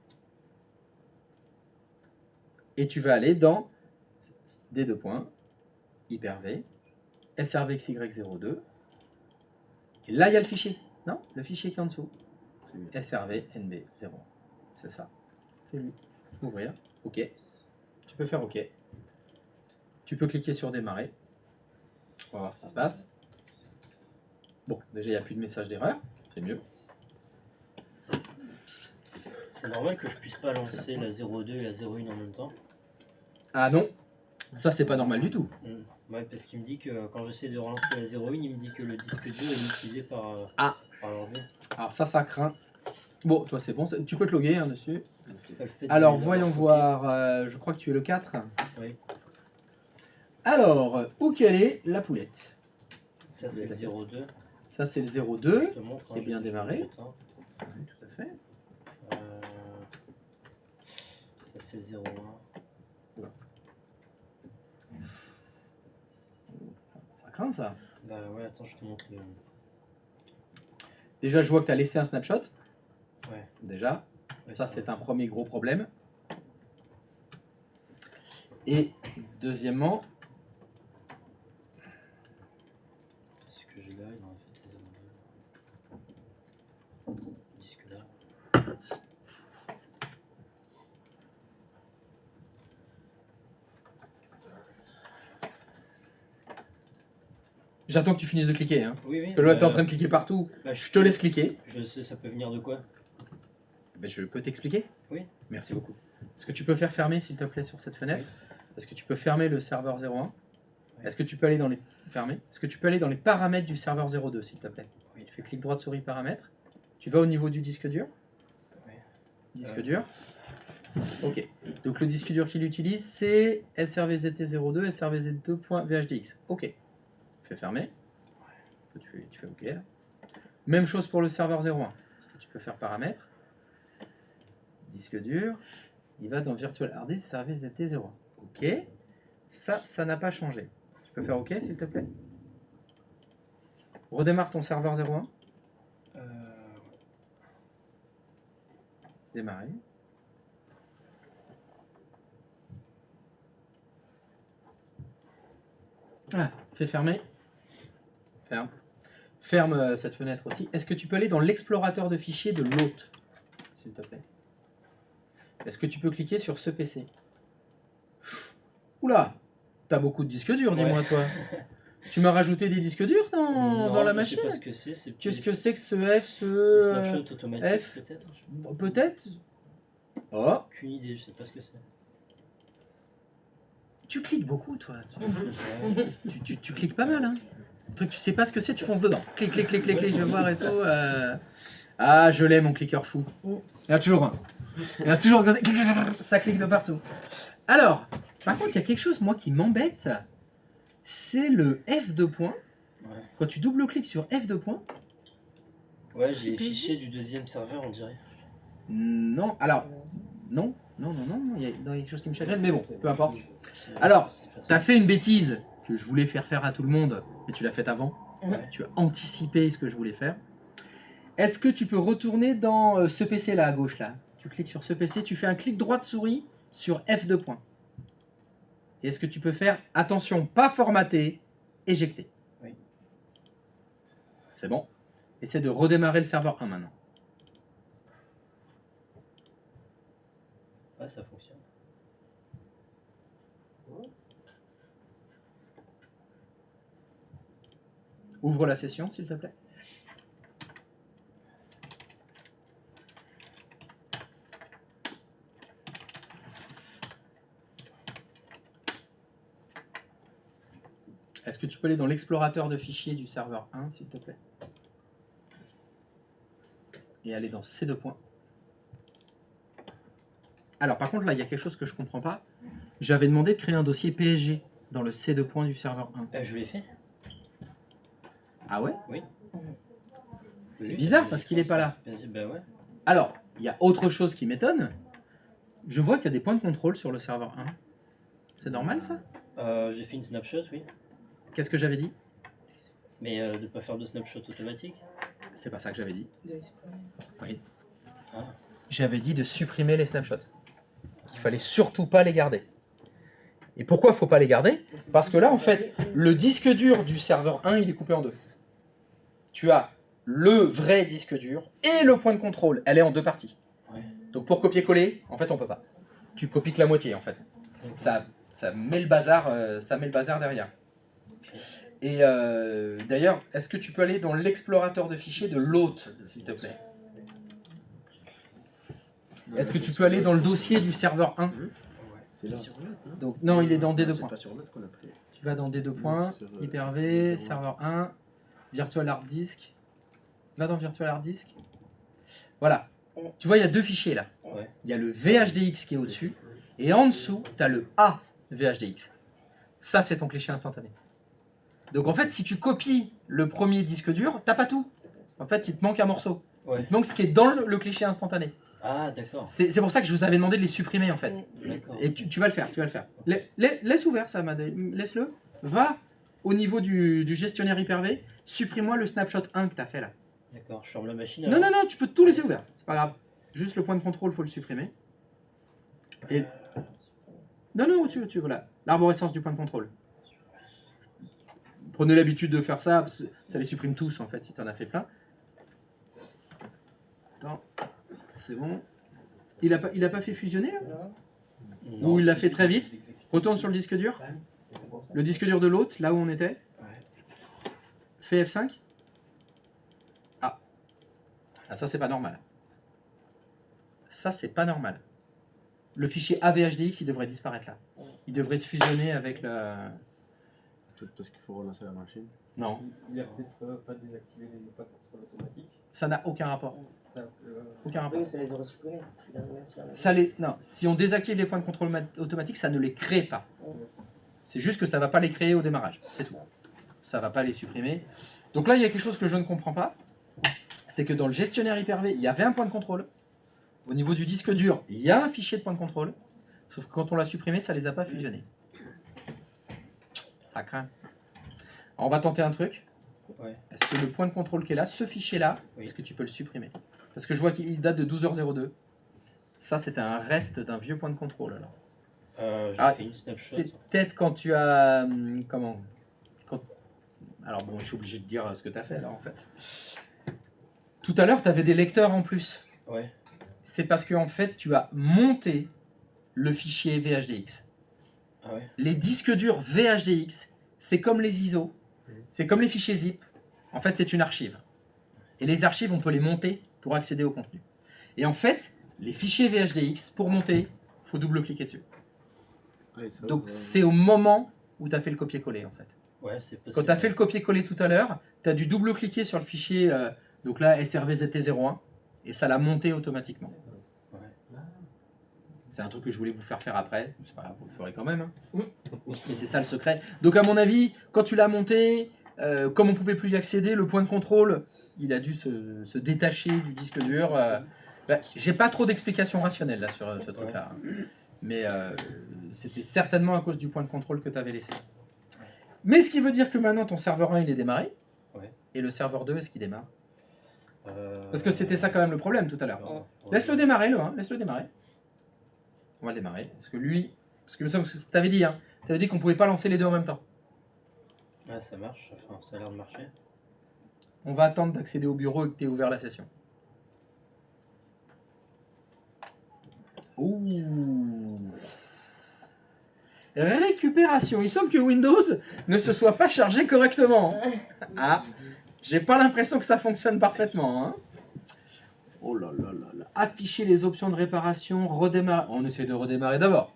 Et tu vas aller dans D2 points, Hyper-V, SRVXY02. Et là, il y a le fichier. Non, le fichier qui est en dessous. SRV NB0. C'est ça. C'est lui. Ouvrir. OK. Tu peux faire OK. Tu peux cliquer sur démarrer. On va voir ce qui se passe. Bon, déjà, il n'y a plus de message d'erreur. C'est mieux. C'est normal que je puisse pas lancer la 02 et la 01 en même temps. Ah non, ça c'est pas normal du tout. Ouais, parce qu'il me dit que quand j'essaie de relancer la 01, il me dit que le disque dur est utilisé par l'ordi. Alors ça craint. Bon, toi c'est bon, tu peux te loguer hein, dessus. Alors voyons voir, je crois que tu es le 4. Oui. Alors, où qu'elle est la poulette? Ça c'est le 02. Ça c'est le 02, qui est bien démarré. Oui, tout à fait. Ça c'est le 01. Ça craint ça. Bah ouais, attends, je te montre le... Déjà, je vois que tu as laissé un snapshot. Ouais. Déjà, ouais, ça c'est un premier gros problème. Et deuxièmement... Ce que j'ai là, il en a fait des 02. Disque là. J'attends que tu finisses de cliquer. Hein. Oui, oui. Parce que là, tu es en train de cliquer partout. Bah, je te laisse cliquer. Je sais, ça peut venir de quoi? Ben, je peux t'expliquer. Oui. Merci beaucoup. Est-ce que tu peux faire fermer, s'il te plaît, sur cette fenêtre? Est-ce que tu peux fermer le serveur 01? Est-ce que tu peux aller dans les... Fermer. Est-ce que tu peux aller dans les paramètres du serveur 02, s'il te plaît? Tu fais clic droit souris paramètres. Tu vas au niveau du disque dur. Disque dur. Ok. Donc le disque dur qu'il utilise, c'est SRVZT02, SRVZ2.VHDX. Ok. Fais fermer. Tu fais OK. Là. Même chose pour le serveur 01. Tu peux faire paramètres. Disque dur. Il va dans Virtual Hard Disk Service ZT01. OK. Ça n'a pas changé. Tu peux faire OK, s'il te plaît? Redémarre ton serveur 01. Démarrer. Ah, fais fermer. Ferme. Ferme cette fenêtre aussi. Est-ce que tu peux aller dans l'explorateur de fichiers de l'hôte, s'il te plaît? Est-ce que tu peux cliquer sur ce PC? Oula, t'as beaucoup de disques durs, dis-moi, toi. Tu m'as rajouté des disques durs dans la machine? Je sais pas ce que c'est. Qu'est-ce que c'est que ce F, Des ce snapshots automatiques, F? peut-être. Peut-être. Oh, Aucune idée, je sais pas ce que c'est. tu cliques beaucoup, toi. Ouais. Tu cliques pas mal, hein. Un truc, tu sais pas ce que c'est, tu fonces dedans. Clic, clic, clic, clic, clic, je vais voir et tout. Ah, je l'ai, mon cliqueur fou. Il y en a toujours un. Il y en a toujours un. Ça clique de partout. Alors, par contre, il y a quelque chose, moi, qui m'embête. C'est le F2 points. Ouais. Quand tu double-cliques sur F2 points. Ouais, j'ai les fichiers du deuxième serveur, on dirait. Non, alors, non, il y a quelque chose qui me chagrine, mais bon, peu importe. Alors, t'as fait une bêtise que je voulais faire à tout le monde, mais tu l'as faite avant. Tu as anticipé ce que je voulais faire. Est-ce que tu peux retourner dans ce PC là à gauche là? Tu cliques sur ce PC, tu fais un clic droit de souris sur F2 points. Et est-ce que tu peux faire, attention, pas formaté, éjecter? Oui. C'est bon. Essaie de redémarrer le serveur 1 maintenant. Ouais, ça fonctionne. Ouvre la session, s'il te plaît. Est-ce que tu peux aller dans l'explorateur de fichiers du serveur 1, s'il te plaît? Et aller dans ces deux points. Alors, par contre, là, il y a quelque chose que je comprends pas. J'avais demandé de créer un dossier PSG dans le C2 points du serveur 1. Je l'ai fait. Ah ouais? Oui. C'est Oui, bizarre j'ai- parce qu'il n'est pas là. Ben ouais. Alors, il y a autre chose qui m'étonne. Je vois qu'il y a des points de contrôle sur le serveur 1. C'est normal, ça? J'ai fait une snapshot, oui. Qu'est-ce que j'avais dit? Mais de pas faire de snapshot automatique. C'est pas ça que j'avais dit. Oui. Ah. J'avais dit de supprimer les snapshots. Qu'il fallait surtout pas les garder. Et pourquoi il faut pas les garder? Parce que là, en fait, le disque dur du serveur 1, il est coupé en deux. Tu as le vrai disque dur et le point de contrôle. Elle est en deux parties. Ouais. Donc pour copier-coller, en fait, on peut pas. Tu copies que la moitié, en fait. Ça met le bazar, derrière. Et d'ailleurs, est-ce que tu peux aller dans l'explorateur de fichiers de l'hôte, s'il te plaît? Est-ce que tu peux aller dans le dossier du serveur 1? C'est là. Donc, non, il est dans D2 C'est points. pas sur l'autre qu'on a pris. Tu vas dans D2 points, Sur, Hyper-V, sur serveur 1, Virtual Hard Disk. Va dans Virtual Hard Disk. Voilà. Tu vois, il y a deux fichiers là. Ouais. Il y a le VHDX qui est au-dessus, et en dessous, tu as le A VHDX. Ça, c'est ton cliché instantané. Donc en fait, si tu copies le premier disque dur, t'as pas tout. En fait, il te manque un morceau. Ouais. Il te manque ce qui est dans le cliché instantané. Ah, d'accord. C'est pour ça que je vous avais demandé de les supprimer en fait. D'accord. Et tu vas le faire, Laisse ouvert ça, laisse-le. Va au niveau du gestionnaire Hyper-V, supprime-moi le snapshot 1 que tu as fait là. D'accord, je ferme la machine. Non, non, non, tu peux tout laisser ouvert, c'est pas grave. Juste le point de contrôle, faut le supprimer. Et... Non, non, au-dessus, voilà. L'arborescence du point de contrôle. Prenez l'habitude de faire ça, parce que ça les supprime tous en fait, si tu en as fait plein. Attends, c'est bon. Il a pas fait fusionner là? Non, Ou il l'a fait très vite? Retourne sur le disque dur. Le disque dur de l'autre, là où on était. Fais F5. Ah. Ah, ça c'est pas normal. Ça c'est pas normal. Le fichier AVHDX, il devrait disparaître là. Il devrait se fusionner avec la... Peut-être parce qu'il faut relancer la machine. Non. Il a peut-être pas désactivé les pas de contrôle automatique. Ça n'a aucun rapport. Aucun rapport. Oui, ça les aurait supprimés. Non, si on désactive les points de contrôle automatiques, ça ne les crée pas. C'est juste que ça ne va pas les créer au démarrage, c'est tout. Ça ne va pas les supprimer. Donc là, il y a quelque chose que je ne comprends pas. C'est que dans le gestionnaire Hyper-V, il y avait un point de contrôle. Au niveau du disque dur, il y a un fichier de point de contrôle. Sauf que quand on l'a supprimé, ça ne les a pas fusionnés. Ça craint. Alors, on va tenter un truc. Ouais. Est-ce que le point de contrôle qui est là, ce fichier-là, Oui. est-ce que tu peux le supprimer? Parce que je vois qu'il date de 12h02. Ça, c'était un reste d'un vieux point de contrôle. Alors. J'ai fait une snapshot. C'est peut-être quand tu as... comment? Alors bon, je suis obligé de dire ce que tu as fait là en fait. Tout à l'heure, tu avais des lecteurs en plus. Ouais. C'est parce que en fait, tu as monté le fichier VHDX. Ah ouais. Les disques durs VHDX, c'est comme les ISO, c'est comme les fichiers zip. En fait, c'est une archive. Et les archives, on peut les monter pour accéder au contenu. Et en fait, les fichiers VHDX, pour monter, il faut double-cliquer dessus. Ouais, ça, Donc, c'est au moment où tu as fait le copier-coller, en fait. Ouais, c'est possible. Quand tu as fait le copier-coller tout à l'heure, tu as dû double-cliquer sur le fichier, donc là, SRVZT01, et ça l'a monté automatiquement. Ouais. C'est un truc que je voulais vous faire après. C'est pas grave, vous le ferez quand même. Hein. Et c'est ça le secret. Donc à mon avis, quand tu l'as monté, comme on ne pouvait plus y accéder, le point de contrôle, il a dû se détacher du disque dur. Bah, j'ai pas trop d'explications rationnelles là sur ce truc-là. Hein. Mais c'était certainement à cause du point de contrôle que tu avais laissé. Mais ce qui veut dire que maintenant ton serveur 1 il est démarré. Ouais. Et le serveur 2, est-ce qu'il démarre? Parce que c'était ça quand même le problème tout à l'heure. Ouais. Laisse-le démarrer le 1, laisse-le démarrer. On va le démarrer. Parce que lui, parce que tu avais dit, hein, tu avais dit qu'on pouvait pas lancer les deux en même temps. Ouais, ça marche, enfin, ça a l'air de marcher. On va attendre d'accéder au bureau et que tu aies ouvert la session. Ouh. Récupération. Il semble que Windows ne se soit pas chargé correctement. Ah, j'ai pas l'impression que ça fonctionne parfaitement. Hein. Oh là là là là. Afficher les options de réparation, redémarrer. On essaie de redémarrer d'abord.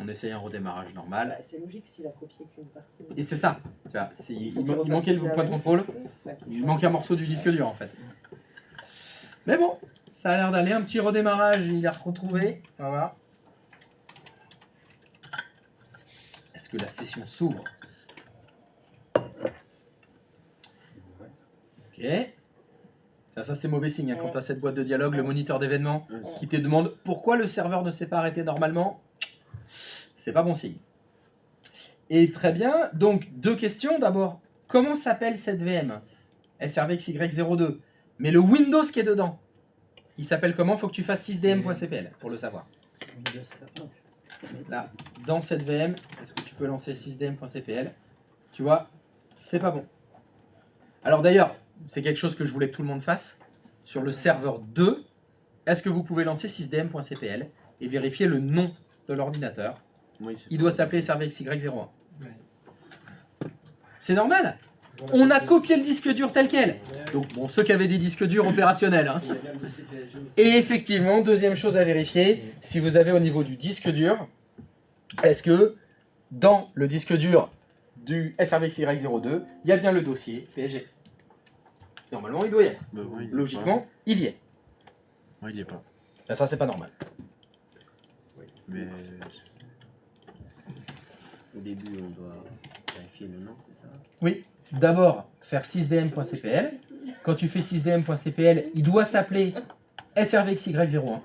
On essaye un redémarrage normal. Bah, c'est logique s'il a copié qu'une partie. Et c'est ça. Tu vois, il manquait le point de contrôle. Il manque un morceau du disque dur en fait. Mais bon, ça a l'air d'aller. Un petit redémarrage, il a retrouvé. Voilà. Est-ce que la session s'ouvre? Ok. Ça c'est mauvais signe. Hein, quand tu as cette boîte de dialogue, le moniteur d'événements qui te demande pourquoi le serveur ne s'est pas arrêté normalement. C'est pas bon signe. Et très bien. Donc, deux questions. D'abord, comment s'appelle cette VM? SRVXY02. Mais le Windows qui est dedans, il s'appelle comment? Il faut que tu fasses 6dm.cpl pour le savoir. Là, dans cette VM, est-ce que tu peux lancer 6dm.cpl? Tu vois, c'est pas bon. Alors d'ailleurs, c'est quelque chose que je voulais que tout le monde fasse. Sur le serveur 2, est-ce que vous pouvez lancer 6dm.cpl et vérifier le nom de l'ordinateur? Oui, il doit s'appeler SRVXY01. C'est normal. On a copié le disque dur tel quel. Donc, bon, ceux qui avaient des disques durs opérationnels. Hein. Et effectivement, deuxième chose à vérifier, si vous avez au niveau du disque dur, est-ce que dans le disque dur du SRVXY02, il y a bien le dossier PSG? Normalement, il doit y être. Bah, ouais, Logiquement, il y est. Ouais, il y est pas. Ben, ça, c'est pas normal. Mais au début, on doit vérifier le nom, c'est ça? Oui. D'abord, faire 6dm.cpl. Quand tu fais 6dm.cpl, il doit s'appeler SRVXY01.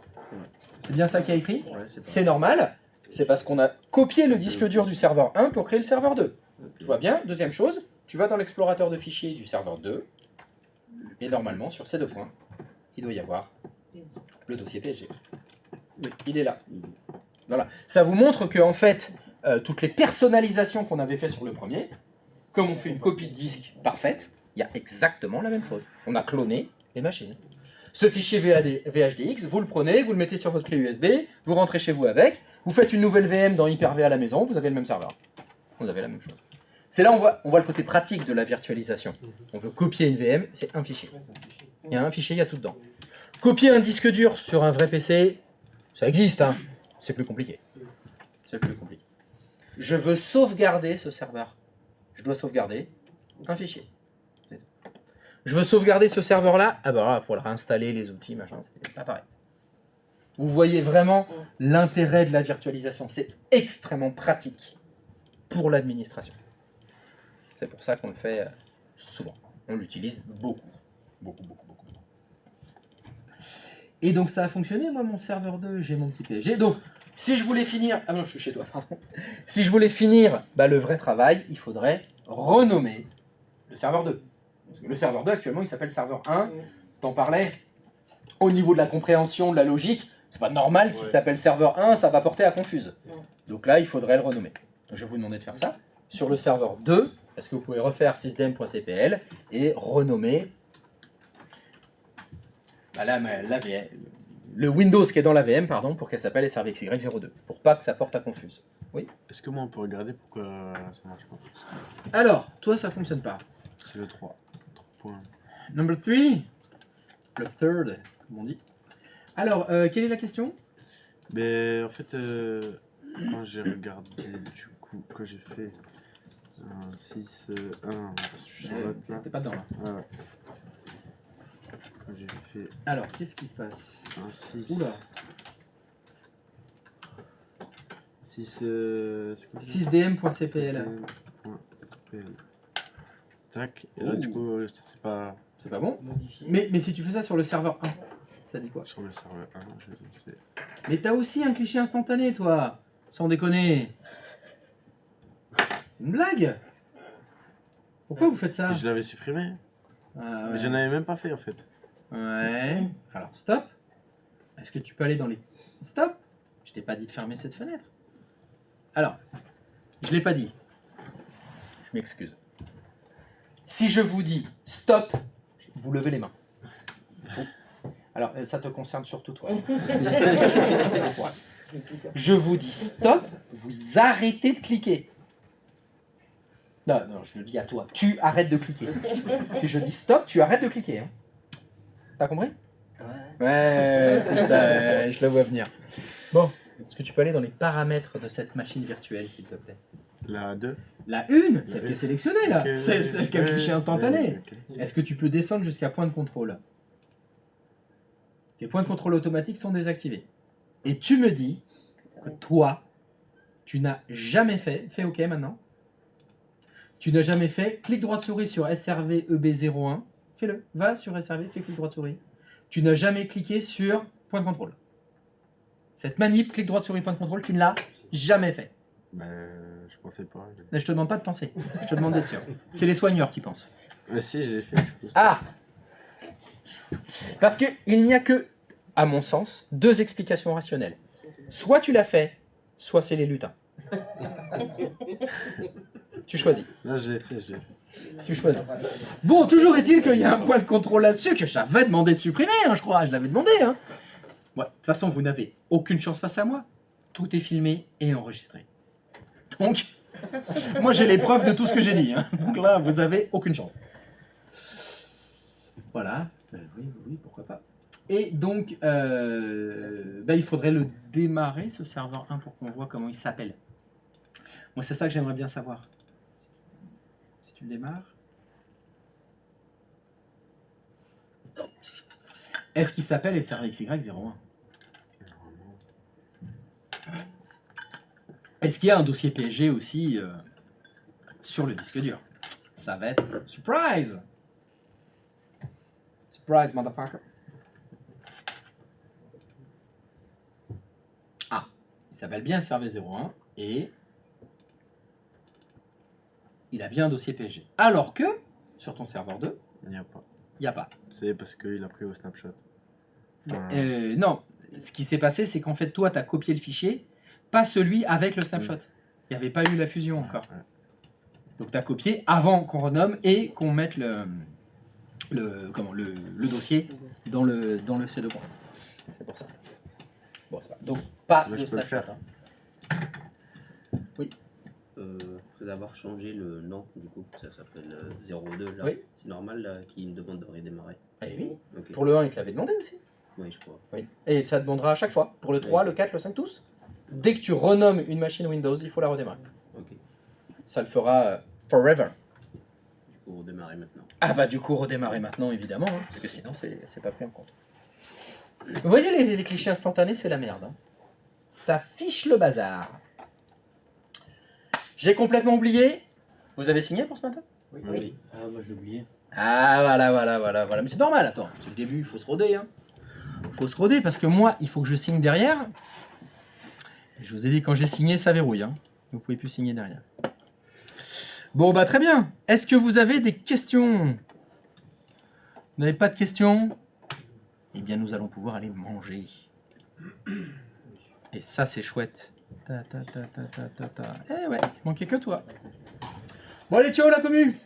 C'est bien ça qui a écrit? Ouais, c'est normal. C'est parce qu'on a copié le disque dur du serveur 1 pour créer le serveur 2. Tu vois bien? Deuxième chose, tu vas dans l'explorateur de fichiers du serveur 2. Et normalement, sur ces deux points, il doit y avoir le dossier PSG. Oui, il est là. Voilà. Ça vous montre que en fait, toutes les personnalisations qu'on avait fait sur le premier, comme on fait une copie de disque parfaite, il y a exactement la même chose. On a cloné les machines. Ce fichier VHDX, vous le prenez, vous le mettez sur votre clé USB, vous rentrez chez vous avec, vous faites une nouvelle VM dans Hyper-V à la maison, vous avez le même serveur. Vous avez la même chose. C'est là on voit le côté pratique de la virtualisation. On veut copier une VM, c'est un fichier. Il y a un fichier, il y a tout dedans. Copier un disque dur sur un vrai PC, ça existe, hein. C'est plus compliqué. C'est plus compliqué. Je veux sauvegarder ce serveur. Je dois sauvegarder un fichier. Je veux sauvegarder ce serveur-là. Ah bah là, il faut le réinstaller, les outils, machin, c'est pas pareil. Vous voyez vraiment l'intérêt de la virtualisation. C'est extrêmement pratique pour l'administration. C'est pour ça qu'on le fait souvent. On l'utilise beaucoup. Beaucoup. Et donc ça a fonctionné, moi, mon serveur 2, j'ai mon petit PSG. Donc, si je voulais finir... Ah non, je suis chez toi, pardon. Si je voulais finir le vrai travail, il faudrait renommer le serveur 2. Parce que le serveur 2, actuellement, il s'appelle serveur 1. T'en parlais. Au niveau de la compréhension, de la logique, c'est pas normal qu'il s'appelle serveur 1, ça va porter à confuse. Donc là, il faudrait le renommer. Donc, je vais vous demander de faire ça. Sur le serveur 2, Est-ce que vous pouvez refaire sysdem.cpl et renommer la VM, le Windows qui est dans la VM, pardon, pour qu'elle s'appelle SRVXY02, pour pas que ça porte à confuse. Oui. Est-ce que moi on peut regarder pourquoi ça marche pas? Alors, toi ça fonctionne pas. C'est le 3. 3 points. Number 3. Le third, comme on dit. Alors, quelle est la question? Mais en fait, quand j'ai regardé, du coup, quand j'ai fait un 6, 1, je suis sur l'autre là. T'es pas dedans là. Ouais, ouais. Quand j'ai fait Alors, qu'est-ce qui se passe? un 6. Oula. 6. C'est quoi ça? 6dm.cpl. 6dm.cpl. Tac. Et là, du coup, c'est pas. C'est pas bon. Modifier. Mais si tu fais ça sur le serveur 1, ça dit quoi? Sur le serveur 1, je vais lancer. Mais t'as aussi un cliché instantané, toi. Sans déconner. Une blague? Pourquoi vous faites ça? Je l'avais supprimé. Ah, Mais ouais. j'en avais même pas fait en fait. Ouais. Alors, stop. Est-ce que tu peux aller dans les... Stop. Je t'ai pas dit de fermer cette fenêtre. Alors, je l'ai pas dit. Je m'excuse. Si je vous dis stop, vous levez les mains. Alors, ça te concerne surtout toi. Je vous dis stop, vous arrêtez de cliquer. Non, non, je le dis à toi. Tu arrêtes de cliquer. Si je dis stop, tu arrêtes de cliquer. Hein. T'as compris? Ouais, c'est ça, je la vois venir. Bon, est-ce que tu peux aller dans les paramètres de cette machine virtuelle, s'il te plaît? La 2. La 1, celle qui est sélectionnée là, Ok, c'est celle qui a le cliché instantané. ok. Est-ce que tu peux descendre jusqu'à point de contrôle? Les points de contrôle automatiques sont désactivés. Et tu me dis que toi, tu n'as jamais fait, fais OK maintenant, tu n'as jamais fait clic droit de souris sur SRV EB01, fais-le, va sur SRV, fais clic droit de souris. Tu n'as jamais cliqué sur point de contrôle. Cette manip, clic droit de souris, point de contrôle, tu ne l'as jamais fait. Ben, je pensais pas. Mais je te demande pas de penser, je te demande d'être sûr. C'est les soigneurs qui pensent. Mais si, j'ai fait. Du coup. Ah! Parce qu'il n'y a que, à mon sens, deux explications rationnelles. Soit tu l'as fait, soit c'est les lutins. Tu choisis. Non, je l'ai fait, je l'ai fait. Tu choisis. Bon, toujours est-il qu'il y a un point de contrôle là-dessus que j'avais demandé de supprimer, hein, je crois. Je l'avais demandé. Hein. Ouais, de toute façon, vous n'avez aucune chance face à moi. Tout est filmé et enregistré. Donc, moi j'ai les preuves de tout ce que j'ai dit. Hein. Donc là, vous avez aucune chance. Voilà. Oui, pourquoi pas. Et donc, il faudrait le démarrer, ce serveur 1, pour qu'on voit comment il s'appelle. Moi, c'est ça que j'aimerais bien savoir. Si tu le démarres. Est-ce qu'il s'appelle SRXY01? Est-ce qu'il y a un dossier PSG aussi sur le disque dur? Ça va être surprise! Surprise, motherfucker! Ah, il s'appelle bien SRV01 et il a bien un dossier PSG. Alors que, sur ton serveur 2, Il n'y a pas. il n'y a pas. C'est parce qu'il a pris au snapshot. Enfin, Non, ce qui s'est passé, c'est qu'en fait, toi, tu as copié le fichier, pas celui avec le snapshot. Il n'y avait pas eu la fusion encore. ouais. Donc, tu as copié avant qu'on renomme et qu'on mette le dossier dans le C2. C'est pour ça. Bon, c'est pas. Donc, pas Là, le je peux le snapshot. faire. Hein. Oui. Faut d'avoir changé le nom, du coup, ça s'appelle 02 là. Oui. C'est normal là, qu'il me demande de redémarrer. Eh oui. Ok. Pour le 1, il te l'avait demandé aussi. Oui, je crois. Oui. Et ça demandera à chaque fois. Pour le 3, le 4, le 5, tous. Dès que tu renommes une machine Windows, il faut la redémarrer. Ok. Ça le fera forever. Du coup, redémarrer maintenant. Ah bah du coup, redémarrer maintenant, évidemment, hein, parce que sinon, c'est pas pris en compte. Vous voyez, les clichés instantanés, c'est la merde. Hein. Ça fiche le bazar. J'ai complètement oublié. Vous avez signé pour ce matin? Oui. Ah, moi j'ai oublié. Ah, voilà. Mais c'est normal, attends, c'est le début, il faut se roder. Hein. Faut se roder, parce que moi, il faut que je signe derrière. Et je vous ai dit, quand j'ai signé, ça verrouille. Hein. Vous pouvez plus signer derrière. Bon, bah très bien. Est-ce que vous avez des questions? Vous n'avez pas de questions? Eh bien, nous allons pouvoir aller manger. Et ça, c'est chouette. Eh ouais, il manquait que toi. Bon allez, ciao la commu.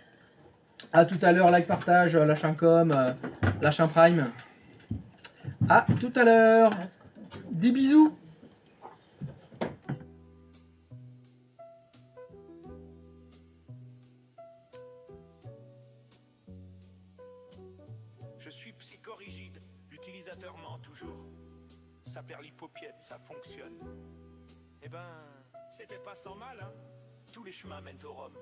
À tout à l'heure, like, partage, lâche un com, lâche un prime. À tout à l'heure. Des bisous. Je suis psychorigide, l'utilisateur ment toujours. Ça perd l'hypopiète, ça fonctionne. Eh ben, c'était pas sans mal, hein. Tous les chemins mènent au Rhum.